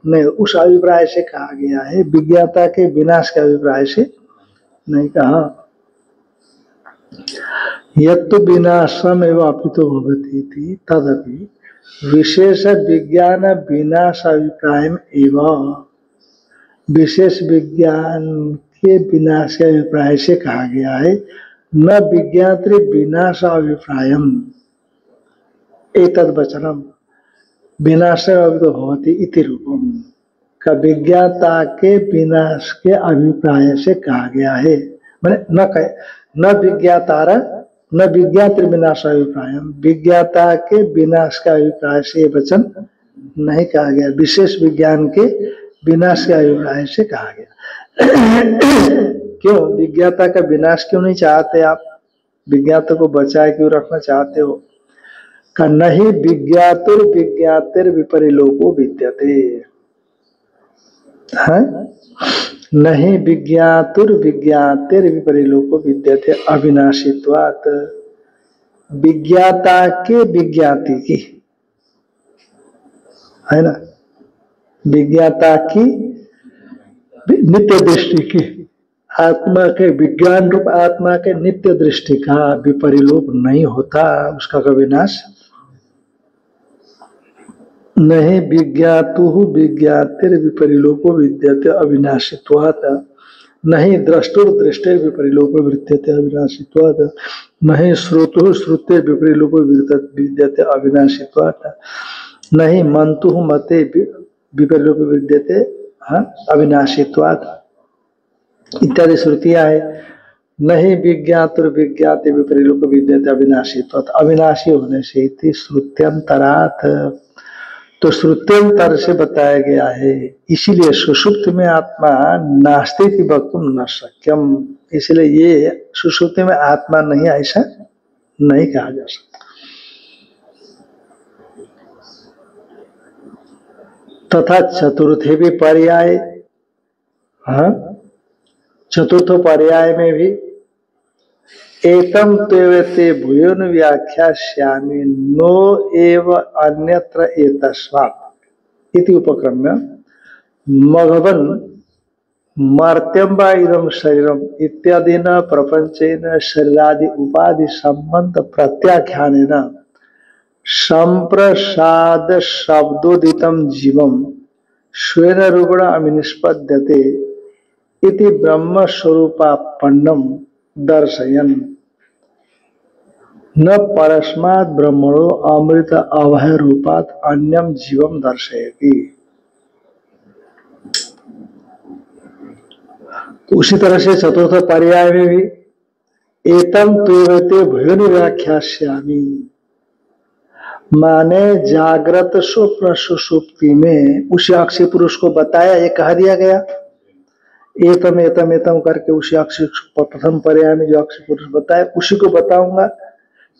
नहीं, उस अभिप्राय से कहा गया है, विज्ञाता के विनाश के अभिप्राय से नहीं कहा। यत्तु विनाशम एवं अपितो भवति इति तदपि विशेष विज्ञान विनाश अभिप्रायम एवं, विशेष विज्ञान के विनाश के अभिप्राय से कहा गया है। न विज्ञात्री विनाश अभिप्रायम एतद् वचनम विनाश अभितो भवति इति रूपम, का विज्ञाता के विनाश के अभिप्राय से कहा गया है। मैंने न विज्ञातारा न विज्ञात्र विनाश अभिप्राय, विज्ञाता के विनाश का अभिप्राय से ये वचन नहीं कहा गया, विशेष विज्ञान के विनाश के अभिप्राय से कहा गया। क्यों विज्ञाता का विनाश क्यों नहीं चाहते आप? विज्ञाता को बचाए क्यों रखना चाहते हो? का नहीं विज्ञातुर विज्ञातिर विपरिलोको विद्यते है, नहीं विज्ञातुर विज्ञातिर विपरिलोको विद्यते अविनाशित्वात्, विज्ञाता के विज्ञाति की है ना, विज्ञाता की नित्य दृष्टि की, आत्मा के विज्ञान रूप आत्मा के नित्य दृष्टि का विपरिलोप नहीं होता, उसका का विनाश नहीं। विज्ञातु विज्ञातिर विपरिलोको विद्यते अविनाशित्वात्, नहीं द्रष्टुर दृष्टे विपरिलोको विद्यते अविनाशित्वात्, नहीं श्रोतु श्रुते विपरिलोको विद्यते अविनाशित्वात्, नहीं मंतु मते विपरिलोको विद्यते अविनाशित्वात् इत्यादि श्रुतियां है। नहीं विज्ञातुर विज्ञाते विपरिलोको विद्यते अविनाशित्वात्, अविनाशी होने से इति श्रुत्यंतरात्, तो श्रुत्यंतर से बताया गया है। इसीलिए सुषुप्त में आत्मा नास्ति की वक्तुम न शक्यम, इसलिए ये सुषुप्त में आत्मा नहीं, ऐसा नहीं कहा जा सकता। तथा चतुर्थे भी पर्याय, चतुर्थ पर्याय में भी एतम तेवते भूयोन व्याख्यास्यामि नो एव अन्यत्र एतस्मात् इति उपक्रम्य मघवन मर्त्यं वा इदं शरीरम इत्यादिन प्रपंचेन शरीरादि उपाधि संबंध प्रत्याख्यानेन संप्रसाद शब्दोदितं जीवम स्वेन रूपेण अविनिष्पद्यते इति ब्रह्म स्वरूपापन्नम दर्शयन् न परस्मात् ब्रह्मणो अमृत अभय रूपात् अन्यम जीवम दर्शयति। उसी तरह से चतुर्थ पर्याय में भी एतम त्वेवते भूयोनि व्याख्यास्यामि, माने जागृत स्वप्न सुषुप्ति में उसी अक्षय पुरुष को बताया, ये कहा दिया गया एतम एतम एतम करके उसी अक्षय प्रथम पर्याय में जो अक्षय पुरुष बताया उसी को बताऊंगा।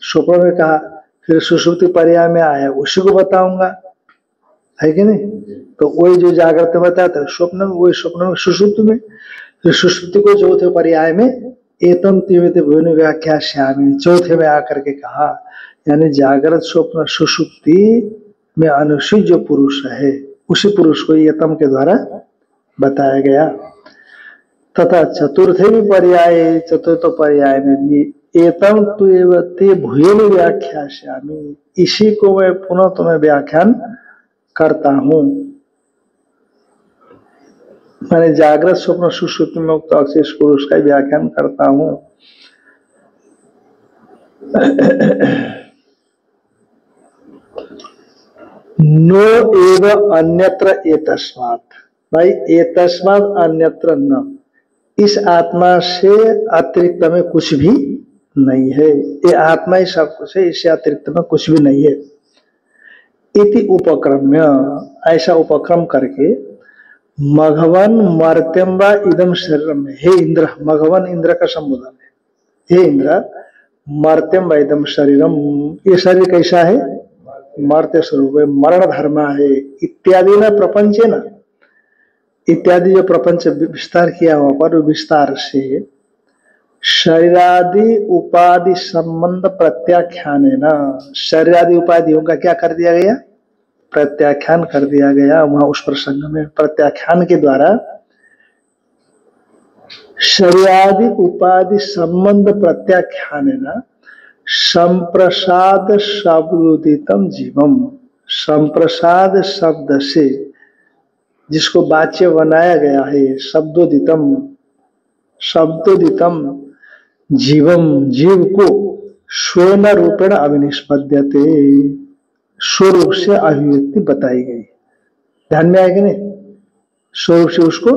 स्वप्न में कहा, फिर सुषुप्ति पर्याय में आया उसी को बताऊंगा, है कि नहीं? तो वही जो जागृत में बताया था स्वप्न में, वही स्वप्न में सुषुप्ति में, फिर सुषुप्ति को चौथे पर्याय में एतम तीव्र भूयोनि व्याख्यास्यामि चौथे में आकर के कहा, यानी जागृत स्वप्न सुषुप्ति में अनुसूचित जो पुरुष है उसी पुरुष को एतम के द्वारा बताया गया। तथा चतुर्थे भी पर्याय, चतुर्थ पर्याय में भी एतम त्वेवते भूयोनि व्याख्यास्यामि, इसी को मैं पुनः तुम्हें व्याख्यान करता हूँ, मैंने जागृत स्वप्न सुषुप्ति में उक्त अक्षय पुरुष का व्याख्यान करता हूँ। नो एव अन्यत्र एतस्मात्, भाई एतस्मात् अन्यत्र न, इस आत्मा से अतिरिक्त में कुछ भी नहीं है, ये आत्मा ही सब कुछ है, इससे अतिरिक्त में कुछ भी नहीं है। इति उपक्रम्य, ऐसा उपक्रम करके मघवन मर्त्यम वा इदम शरीरम, हे इंद्र, मघवन इंद्र का संबोधन है, हे इंद्र मर्त्यम वा इदम शरीरम, ये शरीर कैसा है? मर्त्य स्वरूप है, मरण धर्मा है, इत्यादि न प्रपंच है ना, इत्यादि जो प्रपंच विस्तार किया हुआ पर विस्तार से शरीरादि उपाधि संबंध प्रत्याख्यान है ना, शरीरादि उपाधियों का क्या कर दिया गया? प्रत्याख्यान कर दिया गया। वहां उस प्रसंग में प्रत्याख्यान के द्वारा शरीरादि उपाधि संबंध प्रत्याख्यान है ना, संप्रसाद शब्दोदितम जीवम। संप्रसाद शब्द से जिसको वाच्य बनाया गया है, शब्दोदितम, शब्दोदितम जीवम, जीव को स्वयं रूपेण अभिनिष्पद्यते, स्वरूप से अभिव्यक्ति बताई गई। ध्यान में आएगा नहीं, स्वरूप से उसको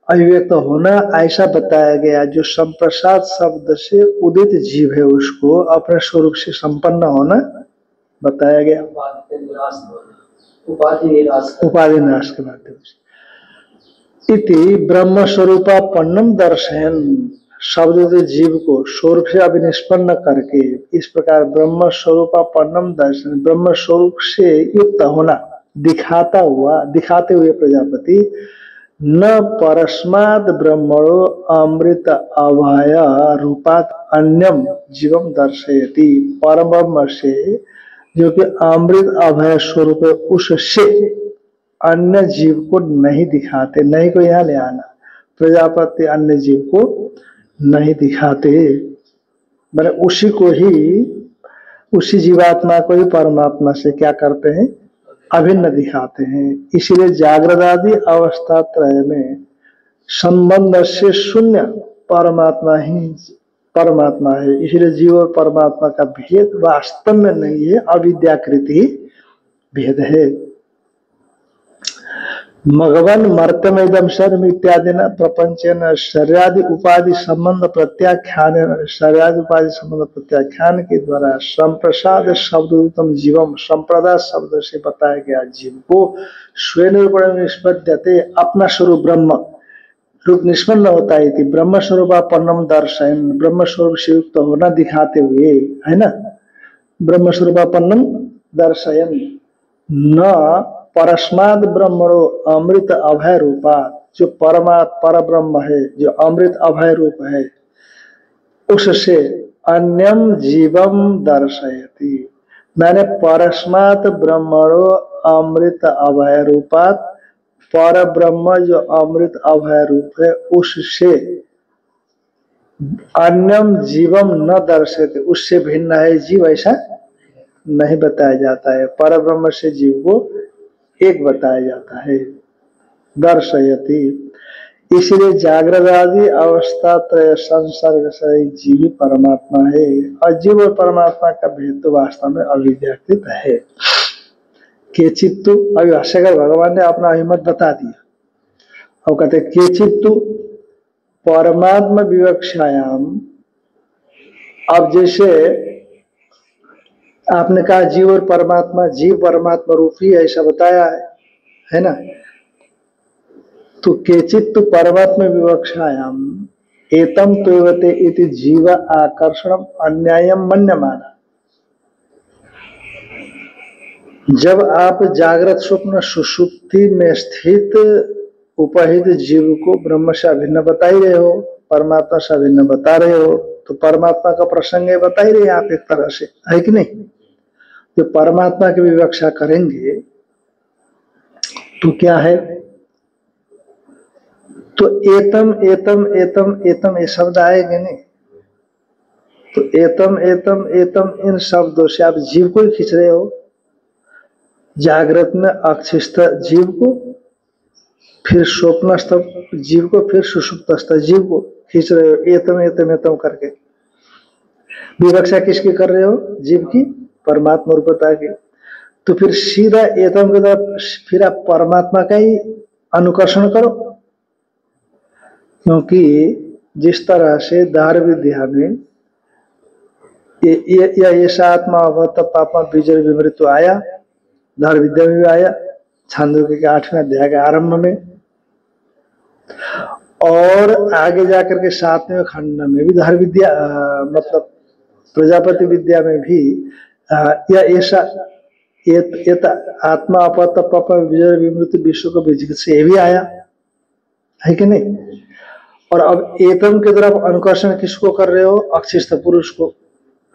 अभिव्यक्त होना ऐसा बताया गया। जो संप्रसाद शब्द से उदित जीव है उसको अपने स्वरूप से संपन्न होना बताया गया, उपाधि नाश के माध्यम से। इति ब्रह्म स्वरूपापन्नम दर्शयन, शब्द जीव को स्वरूप से अभिनिष्पन्न करके इस प्रकार ब्रह्म स्वरूपापन्नम दर्शन, ब्रह्म स्वरूप से युक्त होना दिखाता हुआ, दिखाते हुए प्रजापति न परस्माद ब्रह्मणो अमृत अभय रूपात अन्यम जीवम दर्शयति, परम ब्रह्म से जो कि अमृत अभय स्वरूप है उससे अन्य जीव को नहीं दिखाते। नहीं को यहाँ ले आना, प्रजापति अन्य जीव को नहीं दिखाते, मैंने उसी को ही, उसी जीवात्मा को ही परमात्मा से क्या करते हैं, अभिन्न दिखाते हैं। इसीलिए जागृत आदि अवस्था त्रय में संबंध से शून्य परमात्मा ही परमात्मा है। इसीलिए जीव और परमात्मा का भेद वास्तव में नहीं है, अविद्याकृति भेद है। मघवन मर्तम इदम सर्व इत्यादि न प्रपंचन शरीरादि उपाधि संबंध प्रत्याख्यान, शरीरादि उपाधि संबंध प्रत्याख्यान के द्वारा संप्रसाद शब्दोत्तम जीवम, संप्रदाय शब्द से बताया गया जीव को स्वयं रूप निष्पद्यते, अपना स्वरूप ब्रह्म रूप निष्पन्न होता है। ब्रह्म स्वरूपापन्नम दर्शयन, ब्रह्म स्वरूप से युक्त होना दिखाते हुए, है ना, ब्रह्म स्वरूपापन्नम दर्शयन न परस्माद ब्रह्मणो अमृत अभय रूपा, जो पर ब्रह्म है, जो अमृत अभय रूप है, उससे अन्यम जीवम दर्शयति, मैंने परस्मात ब्रह्मणो अमृत अभय रूपात, पर ब्रह्म जो अमृत अभय रूप है उससे अन्यम जीवम न दर्शयति, उससे भिन्न है जीव ऐसा नहीं बताया जाता है। पर ब्रह्म से जीव को एक बताया जाता है, दर्शयति। इसलिए जागृत आदि अवस्था त्रय संसर्ग से जीव परमात्मा है, और जीव और परमात्मा का भेद तो वास्तव में अविद्याकृत है। केचित्तु, अभी भाष्यकर भगवान ने अपना अभिमत बता दिया और कहते केचित्तु परमात्मा विवक्षायाम। अब जैसे आपने कहा जीव और परमात्मा, जीव परमात्मा रूपी ऐसा बताया है ना, तो केचित्तु परमात्मा विवक्षायाम एतम त्वेवते इति जीव आकर्षणम अन्यायम मन्यमाना। जब आप जागृत स्वप्न सुषुप्ति में स्थित उपहित जीव को ब्रह्म से अभिन्न बता ही रहे हो, परमात्मा से अभिन्न बता रहे हो, तो परमात्मा का प्रसंग है बता ही रहे आप एक तरह से, है कि नहीं। जो परमात्मा की विवक्षा करेंगे तो क्या है, तो एतम एतम एतम एतम ये शब्द आएंगे नहीं, तो एतम एतम एतम इन शब्दों से आप जीव को ही खींच रहे हो। जागृत में अक्षिस्थ जीव को, फिर स्वप्नस्थ जीव को, फिर सुषुप्तस्थ जीव को खींच रहे हो एतम एतम एतम करके। विवक्षा किसकी कर रहे हो, जीव की, परमात्मा रूपता की। तो फिर सीधा एतम की तरफ फिर आप परमात्मा का ही अनुकर्षण करो, क्योंकि जिस तरह से दार विद्या में ऐसा आत्मा अवत पापा बीजर विमृत आया, दार विद्या में भी आया, छांदोग्य के 8वें अध्याय के आरंभ में, और आगे जाकर के 7वें खंड में भी धार विद्या मतलब प्रजापति विद्या में भी यह ऐसा आत्मा अपत पप विजय विमृत विश्व को बीज से भी आया है कि नहीं। और अब एतम की तरफ अनुकर्षण किसको कर रहे हो, अक्षिस्थ पुरुष को,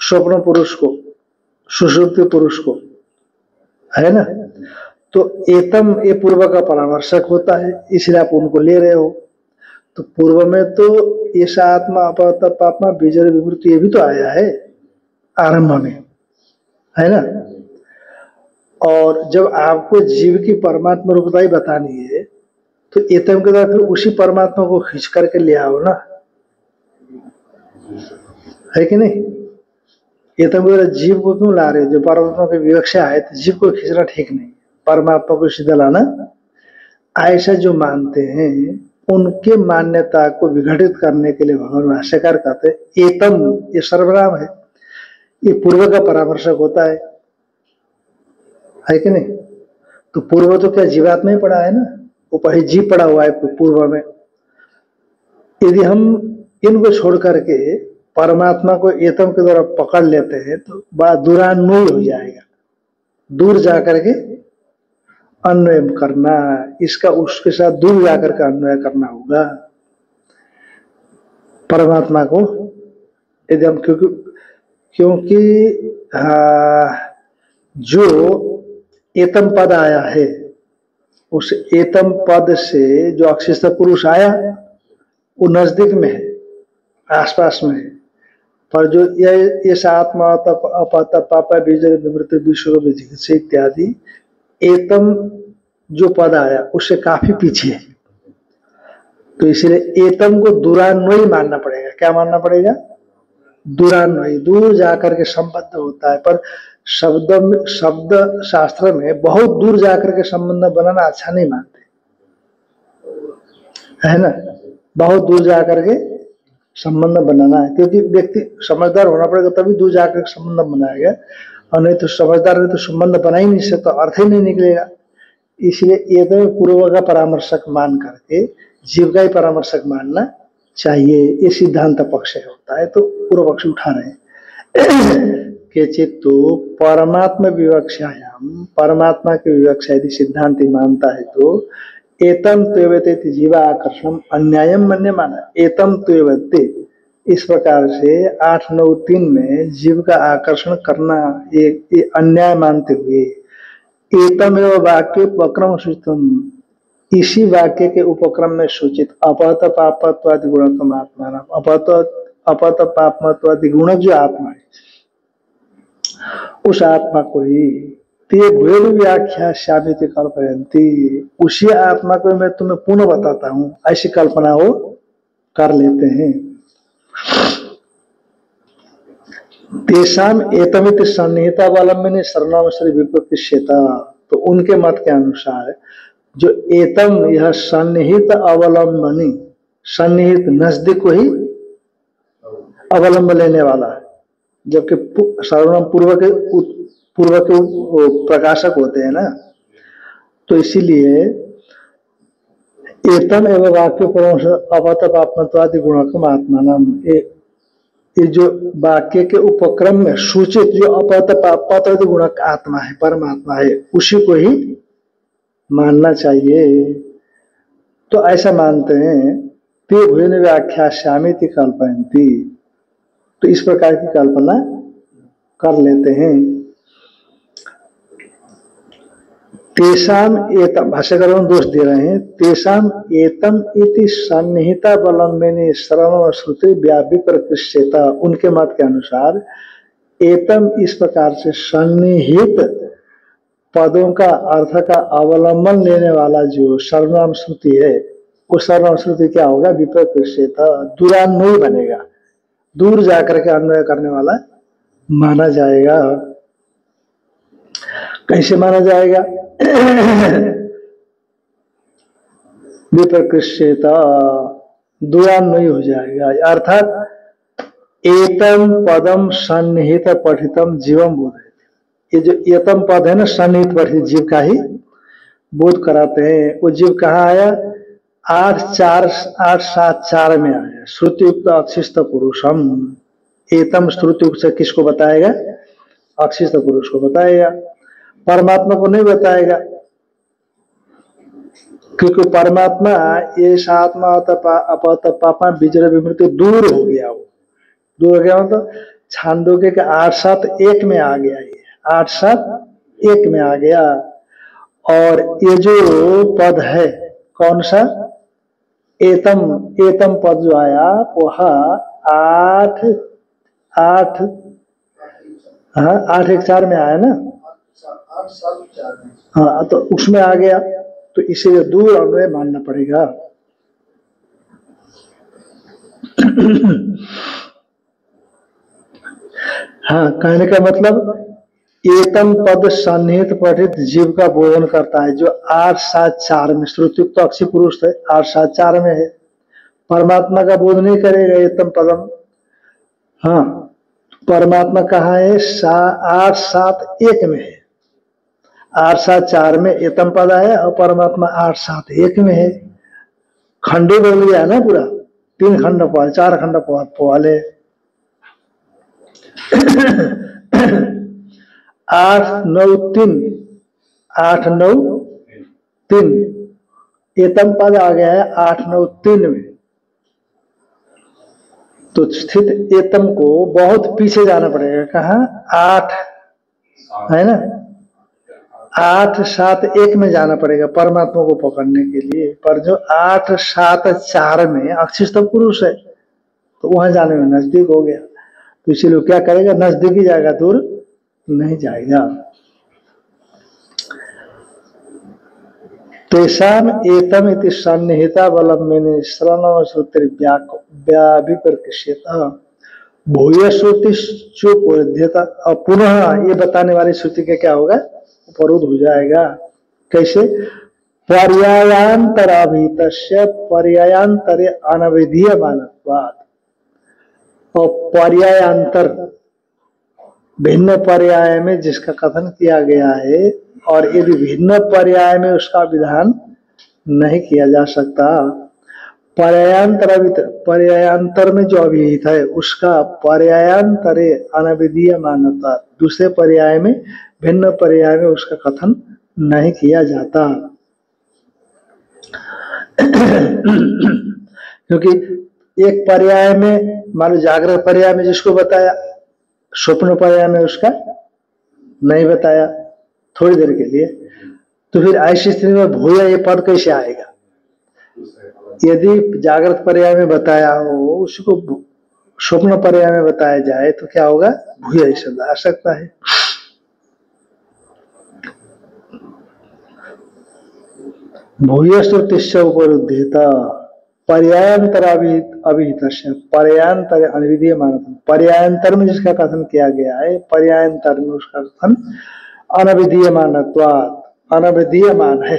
स्वप्न पुरुष को, सुषुप्ति पुरुष को, है ना। तो एतम ये पूर्व का परामर्शक होता है, इसलिए आप उनको ले रहे हो। तो पूर्व में तो ऐसा आत्मा अपहत पापमा बीजर विवृत्ति ये भी तो आया है आरंभ में, है ना। और जब आपको जीव की परमात्मा रूपता ही बतानी है तो एतम के द्वारा फिर उसी परमात्मा को खींच करके ले आओ ना, है कि नहीं। एतम के द्वारा जीव को क्यों ला रहे हो, जो परमात्मा की विवक्षा है तो जीव को खींचना ठीक नहीं, परमात्मा को सीधा लाना। ऐसा जो मानते हैं उनके मान्यता को विघटित करने के लिए भगवान भाष्यकार कहते हैं एतम, ये सर्वनाम है, ये पूर्व का परामर्शक होता है कि नहीं। तो पूर्व तो क्या जीवात्मा ही पड़ा है ना, उपहि जीव पड़ा हुआ है पूर्व में। यदि हम इनको छोड़ करके परमात्मा को एतम के द्वारा पकड़ लेते हैं तो बड़ा दूरान्वयी हो जाएगा, दूर जाकर के अन्वय करना, इसका उसके साथ दूर जाकर के अन्वय करना होगा परमात्मा को। यदि हम क्योंकि जो एतम पद आया है उस एतम पद से जो अक्षिस्थ पुरुष आया वो नजदीक में है, आसपास में है, पर जो ये आत्मा अपत पापा बीजर विवृत्ति विश्व विजिकित्सा इत्यादि एतम जो पद आया उससे काफी पीछे है। तो इसलिए एतम को दूरान्वयी मानना पड़ेगा। क्या मानना पड़ेगा? दूरान्वयी, दूर जाकर के संबद्ध होता है। पर शब्द शास्त्र में बहुत दूर जाकर के संबंध बनाना अच्छा नहीं मानते, है ना। बहुत दूर जाकर के संबंध बनाना है, क्योंकि व्यक्ति समझदार होना पड़ेगा तभी दूर जाकर के संबंध बनाएगा, और नहीं तो समझदार नहीं तो संबंध बना ही नहीं सकता, तो अर्थ ही नहीं निकलेगा। इसलिए ये तो पूर्व का परामर्शक मान करके जीव का ही परामर्शक मानना चाहिए, ये सिद्धांत पक्ष होता है। तो पूर्व पक्ष उठा रहे हैं के चित्तु परमात्मा विवक्षायाम, परमात्मा की विवक्षा यदि सिद्धांत मानता है तो एतम त्वेवते जीवा आकर्षण अन्यायम मन्य माना। एतम त्वेवते इस प्रकार से 8-9-3 में जीव का आकर्षण करना ये अन्याय मानते हुए एतम एवं वाक्य उपक्रम सूचितम, इसी वाक्य के उपक्रम में सूचित अपहत पापत्वादि गुणत्म आत्मा, अपहत पापत्वादि गुणक जो आत्मा है उस आत्मा को ही ते भेद व्याख्या श्यामित कल्पयंती, उसी आत्मा को मैं तुम्हें पुनः बताता हूं, ऐसी कल्पना वो कर लेते हैं। तेषाम एतमित सन्निहितावलंबने शरणावसरी विपक्षेता, तो उनके मत के अनुसार जो एतम यह सन्निहित अवलंबनी, सन्निहित नजदीक को ही अवलंब लेने वाला है, जबकि सर्वनाम पूर्व के प्रकाशक होते हैं ना। तो इसीलिए एतम एवं वाक्य अपत आत्मत्वादि गुणकम आत्मा नाम, ये जो वाक्य के उपक्रम में सूचित जो अपत गुणक आत्मा है, परमात्मा है, उसी को ही मानना चाहिए। तो ऐसा मानते हैं। ते भून व्याख्या श्यामिति कल्पयंती, तो इस प्रकार की कल्पना कर लेते हैं। तेषाम एतम, भाष्यकार दोष दे रहे हैं, तेषाम एतम इति सन्निहिता बलम्बिनी श्रवण श्रुति व्यापिकृष्यता, उनके मत के अनुसार एतम इस प्रकार से सन्निहित पदों का अर्थ का अवलंबन लेने वाला जो सर्वनाम श्रुति है, वो सर्वनाम श्रुति क्या होगा? विप्रकृष्यता, दूरान्वयी बनेगा, दूर जाकर के अन्वय करने वाला माना जाएगा। कैसे माना जाएगा? विप्रकृष्यता, दूरान्वयी हो जाएगा, अर्थात एतम पदम सन्निहित पठितम जीवम बोध है। ये जो एतम पद है ना, सन्निहित पठित जीव का ही बोध कराते हैं। वो जीव कहाँ आया? 8-7-4 में आया। श्रुतियुक्त अक्षिस्थ पुरुषम, एतम श्रुतियुक्त से किसको बताएगा? अक्षिस्थ पुरुष को बताएगा, परमात्मा को नहीं बताएगा, क्योंकि परमात्मा ये आत्मा अपत पापा विजय विमृति दूर हो गया। वो दूर हो गया मतलब छांदोग्य के 8-7-1 में आ गया, ये 8-7-1 में आ गया। और ये जो पद है कौन सा? एतम एतम पद जो आया वह 8 8 हाँ 8 1 4 में आया ना, 8 हाँ तो उसमें आ गया, तो इसीलिए दूर अन्वय मानना पड़ेगा। हाँ, कहने का मतलब एतम पद सन्निहित पठित जीव का बोधन करता है, जो 8 7 4 में श्रुतियुक्त तो अक्षी पुरुष है, 8 7 4 में है, परमात्मा का बोध नहीं करेगा एतम पदम। हाँ, परमात्मा कहाँ है? 8 7 1 में है, 8 7 4 में एतम पद है और परमात्मा 8 7 1 में है। खंडे बोल गया ना पूरा, 3 खंड पद 4 खंड पद है। 8 9 3 8 9 3 एतम पद आ गया है 8 9 3 में। तो स्थित एतम को बहुत पीछे जाना पड़ेगा, कहाँ? 8 है ना, 8 7 1 में जाना पड़ेगा परमात्मा को पकड़ने के लिए। पर जो 8 7 4 में अक्षिष्ट पुरुष है, तो वहां जाने में नजदीक हो गया, तो इसीलिए क्या करेगा? नजदीक ही जाएगा, दूर नहीं जाएगा। तेषाम एतम इति सन्निहिता बलम्बिनी श्रवण श्रुति व्याभिप्रकृष्यत भूय श्रुति चुपद्यता। और पुनः ये बताने वाली श्रुति का क्या होगा? उपरोध हो जाएगा। कैसे? पर्यायांतराभितस्य पर्यायांतरे अनविधीयमानत्वात्। और पर्यायांतर भिन्न पर्याय में जिसका कथन किया गया है, और यदि भिन्न पर्याय में उसका विधान नहीं किया जा सकता, पर्यायांतर में जो अभिहित है उसका पर्यायांतरे अनविधीय मान्यता, दूसरे पर्याय में भिन्न पर्याय में उसका कथन नहीं किया जाता। क्योंकि एक पर्याय में, मान लो जागृत पर्याय में जिसको बताया, स्वप्न पर्याय में उसका नहीं बताया थोड़ी देर के लिए, तो फिर ऐसी स्थिति में भूया ये पद कैसे आएगा? यदि जागृत पर्याय में बताया हो, उसको स्वप्न पर्याय में बताया जाए तो क्या होगा? भूया ही शब्द आ सकता है। भूय श्रुतिश्च उपरुद्धेता पर्यायांतर अभिहित पर्यायांतर अनविधीय मानता। पर्यायांतर में जिसका कथन किया गया है, पर्यायांतर में उसका कथन अनविधीय मानत्वात्, अनविधीय मान है।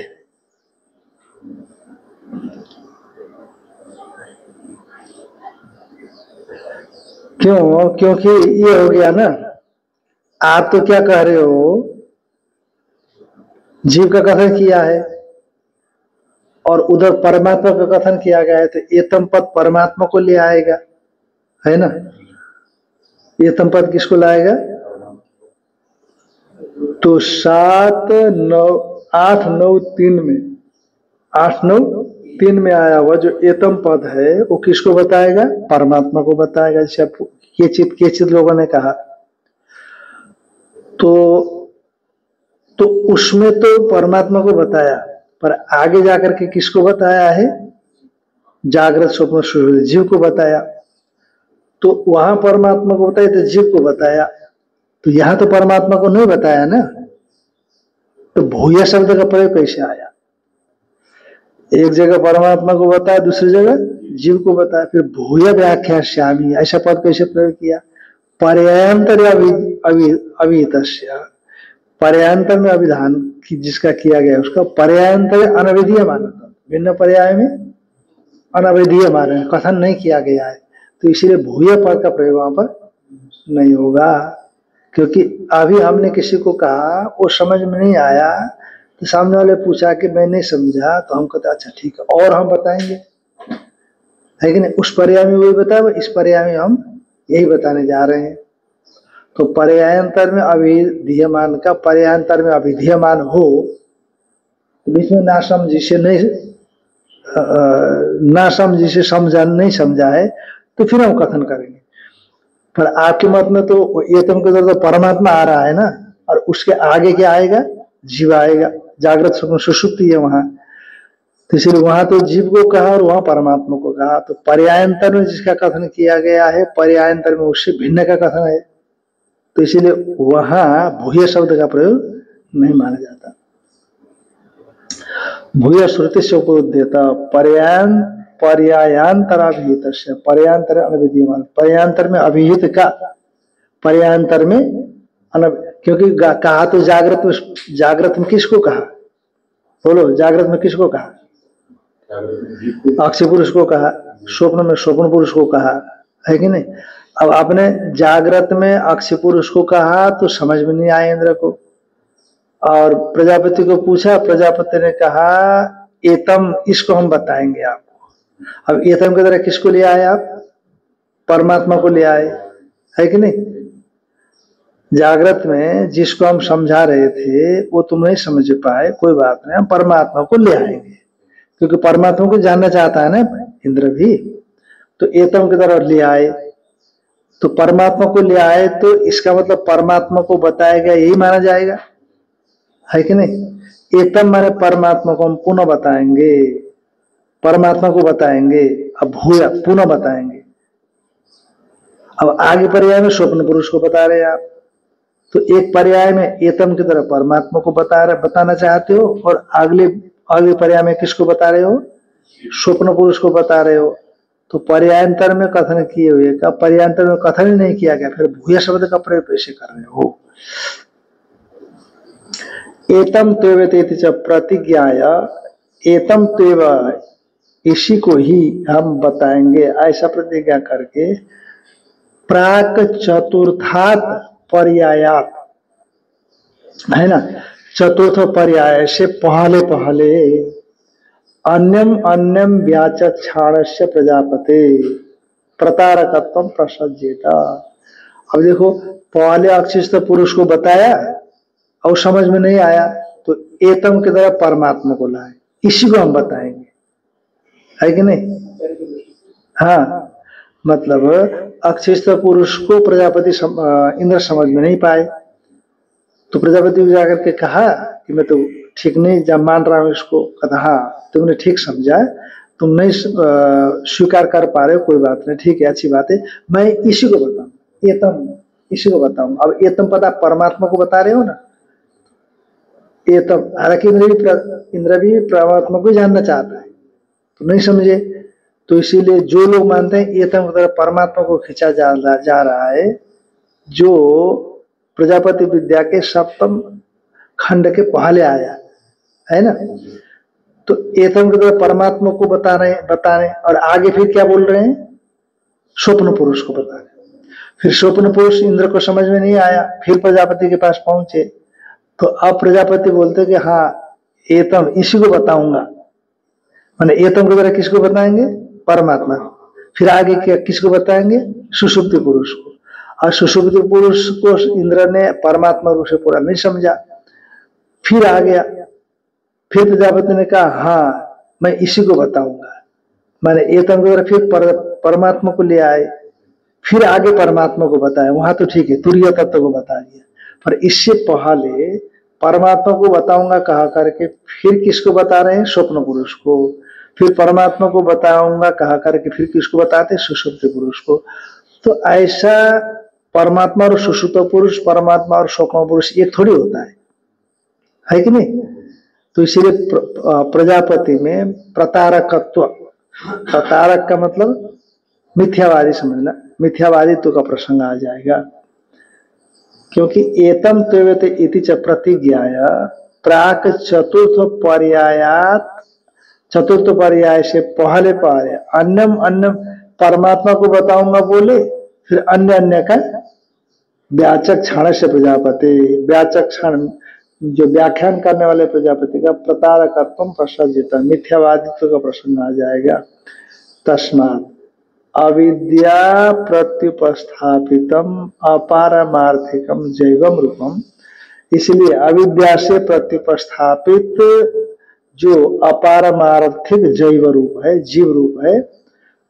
क्यों? क्योंकि ये हो गया ना, आप तो क्या कह रहे हो? जीव का कथन किया है और उधर परमात्मा का कथन किया गया है, तो एतम पद परमात्मा को ले आएगा, है ना? एतम पद किसको लाएगा? तो 7 9 8 9 3 में 8 9 3 में आया हुआ जो एतम पद है वो किसको बताएगा? परमात्मा को बताएगा, जैसे केचित लोगों ने कहा। तो उसमें तो परमात्मा को बताया, पर आगे जाकर के किसको बताया है? जागृत स्वप्न सुषुप्ति जीव को बताया। तो वहां परमात्मा को बताया तो जीव को बताया, तो यहां तो परमात्मा को नहीं बताया ना, तो भूया शब्द का प्रयोग कैसे आया? एक जगह परमात्मा को बताया, दूसरी जगह जीव को बताया, फिर भूया व्याख्या श्यामी ऐसा पद कैसे प्रयोग किया? पर्यायांतर अभिहितस्य, पर्यायांतर में अभिधान की जिसका किया गया उसका पर्यायांतर अनविधीय मानता, भिन्न पर्याय में अनविधीय मान कथन नहीं किया गया है, तो इसीलिए भूय पद का प्रयोग वहां पर नहीं होगा। क्योंकि अभी हमने किसी को कहा, वो समझ में नहीं आया, तो सामने वाले पूछा कि मैं नहीं समझा, तो हम कहते अच्छा ठीक है और हम बताएंगे, है कि नहीं? उस पर्याय में वही बताया, इस पर्याय में हम यही बताने जा रहे हैं। तो पर्यायांतर में अभिधीयमान का पर्यायांतर में अभिधीयमान हो, तो बीच में ना समझी से नहीं, ना समझी से समझा नहीं समझा है, तो फिर हम कथन करेंगे। पर आपके मत में तो एतम के अंदर तो परमात्मा आ रहा है ना, और उसके आगे क्या आएगा? जीव आएगा, जागृत स्वप्न सुषुप्ति है वहां, तो इसलिए वहां तो जीव को कहा और वहां परमात्मा को कहा। तो पर्यायंतर में जिसका कथन किया गया है, पर्यायंतर में उससे भिन्न का कथन है, तो इसीलिए वहां भूय शब्द का प्रयोग नहीं माना जाता। भूय श्रुति से उपदेता पर्यायांतर अभिहित, पर्यांतर अनविद्यमान, पर्यांतर में अभिहित का, पर्यांतर में क्योंकि कहा तो जागृत में किसको कहा, बोलो जागृत में किसको कहा, अक्षय पुरुष को कहा, स्वप्न में स्वप्न पुरुष को कहा, है कि नहीं। अब आपने जागृत में अक्षय पुरुष को कहा तो समझ में नहीं आया इंद्र को, और प्रजापति को पूछा, प्रजापति ने कहा एतम, इसको हम बताएंगे आपको। अब एतम की तरह किसको ले आए आप, परमात्मा को ले आए, है कि नहीं। जागृत में जिसको हम समझा रहे थे वो तुम नहीं समझ पाए, कोई बात नहीं, हम परमात्मा को ले आएंगे, क्योंकि परमात्मा को जानना चाहता है ना इंद्र भी। तो एतम की तरह ले आए, तो परमात्मा को ले आए, तो इसका मतलब परमात्मा को बताएगा यही माना जाएगा, है कि नहीं। एतम माने परमात्मा को हम पुनः बताएंगे, परमात्मा को बताएंगे, अब भूया पुनः बताएंगे। अब आगे पर्याय में स्वप्न पुरुष को बता रहे हैं आप, तो एक पर्याय में एतम की तरह परमात्मा को बताना चाहते हो, और अगले पर्याय में किसको बता रहे हो, स्वप्न पुरुष को बता रहे हो। तो पर्यांतर में कथन किए हुए का पर्यांतर में कथन ही नहीं किया गया, फिर भूय शब्द का प्रयोग कैसे कर रहे हो। एतम त्वेवेति च प्रतिज्ञाय, एतम त्वेव, इसी को ही हम बताएंगे, ऐसा प्रतिज्ञा करके प्राक चतुर्थात पर्यायात, है ना, चतुर्थ पर्याय से पहले पहले अन्यम अन्यम व्याचक्षाणस्य प्रजापते प्रतारकत्वम प्रसज्जेता। अब देखो पहले अक्षिष्ट पुरुष को बताया और समझ में नहीं आया, तो एतम की तरह परमात्मा को लाए, इसी को हम बताएंगे, है कि नहीं। हाँ, मतलब अक्षिष्ट पुरुष को प्रजापति इंद्र समझ में नहीं पाए, तो प्रजापति को जाकर के कहा कि मैं तो ठीक नहीं जब मान रहा हूं इसको। कहता हाँ तुमने ठीक समझा, तुम नहीं स्वीकार कर पा रहे हो, कोई बात नहीं, ठीक है, अच्छी बात है, मैं इसी को बताऊं, एतम, इसी को बताऊं। अब एतम पता परमात्मा को बता रहे हो ना, एतम, हालांकि इंद्र भी परमात्मा को जानना चाहता है, तो नहीं समझे, तो इसीलिए जो लोग मानते हैं एतम की तरफ परमात्मा को खींचा जा रहा है, जो प्रजापति विद्या के सप्तम खंड के पहले आया है ना, तो एतम की तरफ परमात्मा को बता रहे, और आगे फिर क्या बोल रहे हैं, स्वप्न पुरुष को बता रहे। फिर स्वप्न पुरुष इंद्र को समझ में नहीं आया, फिर प्रजापति के पास पहुंचे, तो अब प्रजापति बोलते कि हाँ एतम, इसी को बताऊंगा, माने एतम की तरह किसको बताएंगे, परमात्मा। फिर आगे क्या किसको बताएंगे, सुषुप्ति पुरुष को। और सुषुप्ति पुरुष को इंद्र ने परमात्मा रूप से पूरा नहीं समझा, फिर आ गया, फिर प्रजापति ने कहा हाँ मैं इसी को बताऊंगा, माने एतम की तरह फिर परमात्मा को ले आए, फिर आगे परमात्मा को बताया, वहां तो ठीक है तुरीय तत्व को बता दिया, पर इससे पहले परमात्मा को बताऊंगा कहा करके फिर किसको बता रहे हैं, स्वप्न पुरुष को। फिर परमात्मा को बताऊंगा कहा करके फिर किसको बताते, सुषुप्त पुरुष को। तो ऐसा परमात्मा और सुषुप्त पुरुष, परमात्मा और स्वप्न पुरुष एक थोड़ी होता है कि नहीं। तो इसीलिए प्रजापति में प्रतारकत्व, प्रतारक का मतलब मिथ्यावादी समझना, मिथ्यावादित्व का प्रसंग आ जाएगा, क्योंकि एतम त्वेवेति इति च प्रतिज्ञाय प्राक चतुर्थ पर्यायात, चतुर्थ पर्याय से पहले पहले अन्यम अन्यम, परमात्मा को बताऊंगा बोले, फिर अन्य अन्य का व्याचक क्षण से प्रजापति, व्याचक क्षण जो व्याख्यान करने वाले प्रजापति का प्रतारकत्व प्रसज्जित, मिथ्यावादित्व का प्रसंग आ जाएगा। तस्मात् अविद्या प्रत्युपस्थापितम अपारमार्थिकम जैवम रूपम, इसलिए अविद्या से प्रत्युपस्थापित जो अपारमार्थिक जैव रूप है, जीव रूप है,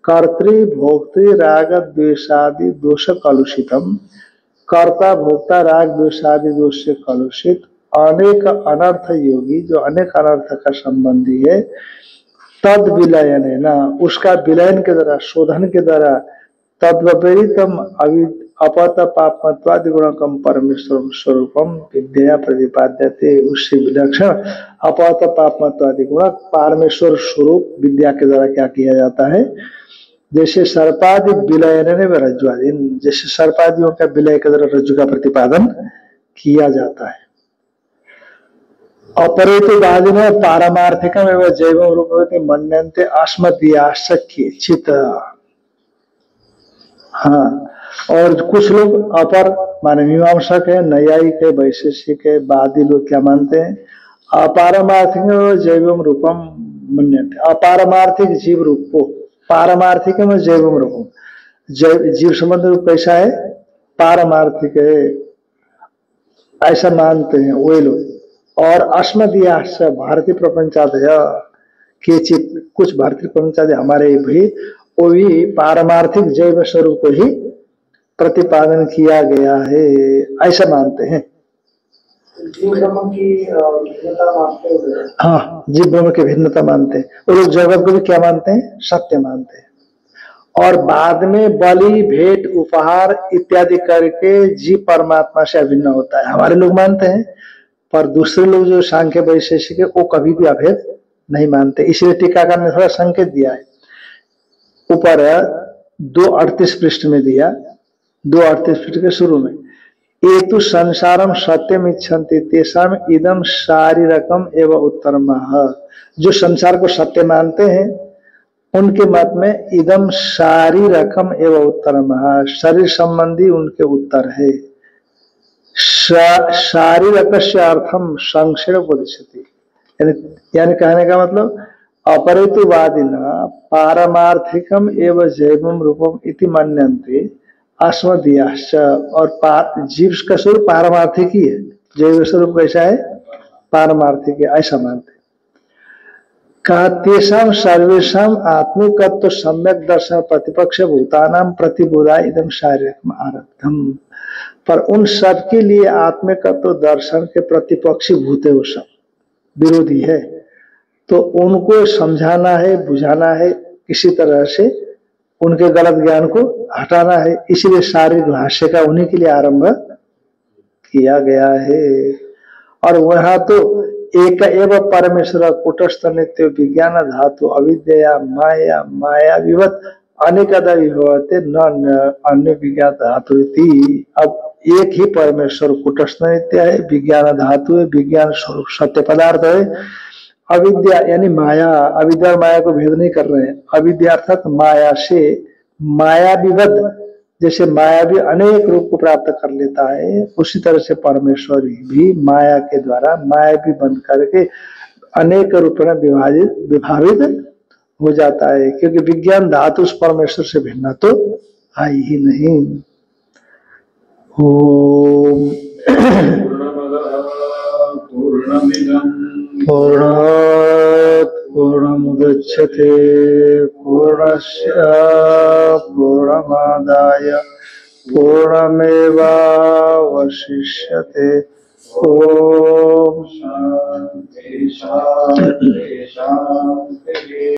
कर्तृ भोक्तृ राग द्वेषादि दोष कलुषितम, कर्ता भोक्ता राग द्वेषादि दोष से कलुषित अनेक अनर्थ योगी, जो अनेक अनर्थ का संबंधी है, तद विलयन है ना, उसका विलयन के द्वारा, शोधन के द्वारा, तद्वपरीतम अपत पापमत्वादि गुणकम परमेश्वर स्वरूपम विद्या प्रतिपाद्यते, उससे विलक्षण अपत पापमत्वादि गुण परमेश्वर स्वरूप विद्या के द्वारा क्या किया जाता है, जैसे सर्पादि विलयन में रज्जुआदि, जैसे सर्पादियों का विलय के द्वारा रज्जु का प्रतिपादन किया जाता है। अपरेतुवादिन पारमार्थिकम एवं जैव रूपवती मन्यन्ते अस्मदीयाश्चक्य चित। हाँ, और कुछ लोग अपर माने मीमांसक है, न्यायिक है, वैशेषिक है, वादी लोग क्या मानते हैं, अपारमार्थिक जैवम रूपम मन्यन्ते, अपारमार्थिक जीव रूप को पारमार्थिक में जैवम रूपम, जीव संबंध रूप कैसा है, पारमार्थिक है, ऐसा मानते हैं वे लोग। और अस्मदीयाश्च भारतीय प्रपंचादय के चित, कुछ भारतीय प्रपंचादय हमारे भी, वो भी पारमार्थिक जैव स्वरूप को ही प्रतिपादन किया गया है, ऐसा मानते हैं। जीव ब्रह्म की भिन्नता मानते हैं। हाँ, जीव ब्रह्म की भिन्नता मानते हैं। और लोग जगत को भी क्या मानते हैं, सत्य मानते हैं। और बाद में बलि भेंट उपहार इत्यादि करके जीव परमात्मा से अभिन्न होता है, हमारे लोग मानते हैं। पर दूसरे लोग जो सांख्य वैशेषिक है वो कभी भी अभेद नहीं मानते, इसलिए टीकाकार ने थोड़ा संकेत दिया है ऊपर 238 पृष्ठ में दिया, 238 पृष्ठ के शुरू में, ये तो संसारम सत्यम इच्छन्ति तेषाम इदम शारीरकम एवं उत्तरमः, जो संसार को सत्य मानते हैं उनके मत में इदम शारीरकम एवं उत्तरमः, शरीर संबंधी उनके उत्तर है। शारीरक अर्थम संक्षेप उपदिशति, यानी कहने का मतलब अपरेतुवादिना पारमार्थिकम एवं जैवम रूपम इति मन्यन्ते अस्मदीयाश्च, और जीव का स्वरूप पारमार्थिक ही है, जैव स्वरूप कैसा है, पारमार्थिक है, ऐसा मानते। कहा तेषाम सर्वेशम आत्मिकत्व सम्यक दर्शन प्रतिपक्ष भूतानाम प्रतिबोधा इदम शारीरकम आरब्धम, पर उन सब के लिए आत्मिकत्व दर्शन के प्रतिपक्षी भूत है, वो सब विरोधी है, तो उनको समझाना है, बुझाना है, किसी तरह से उनके गलत ज्ञान को हटाना है, इसलिए शारीरिक भाष्य का उन्हीं के लिए आरंभ किया गया है। और वहां तो एक एवं परमेश्वर कुटस्थ नित्य विज्ञान धातु अविद्या माया माया विवत अनेकदा विभवते न अन्य विज्ञान धातु। अब एक ही परमेश्वर कुटस्थ नित्य है, विज्ञान धातु है, विज्ञान स्वरूप सत्य पदार्थ है, अविद्या यानी माया, अविद्या और माया को भेद नहीं कर रहे हैं, अविद्या अर्थात माया से, माया विवद जैसे माया भी अनेक रूप को प्राप्त कर लेता है, उसी तरह से परमेश्वर भी माया के द्वारा माया भी बन करके अनेक रूप में विभावित हो जाता है, क्योंकि विज्ञान धातु उस परमेश्वर से भिन्न तो आई ही नहीं। ओम पूर्णात् पूर्णमुदच्यते पूर्णस्य पूर्णमादाय पूर्णमेवावशिष्यते। ओम शांति शांति शांति।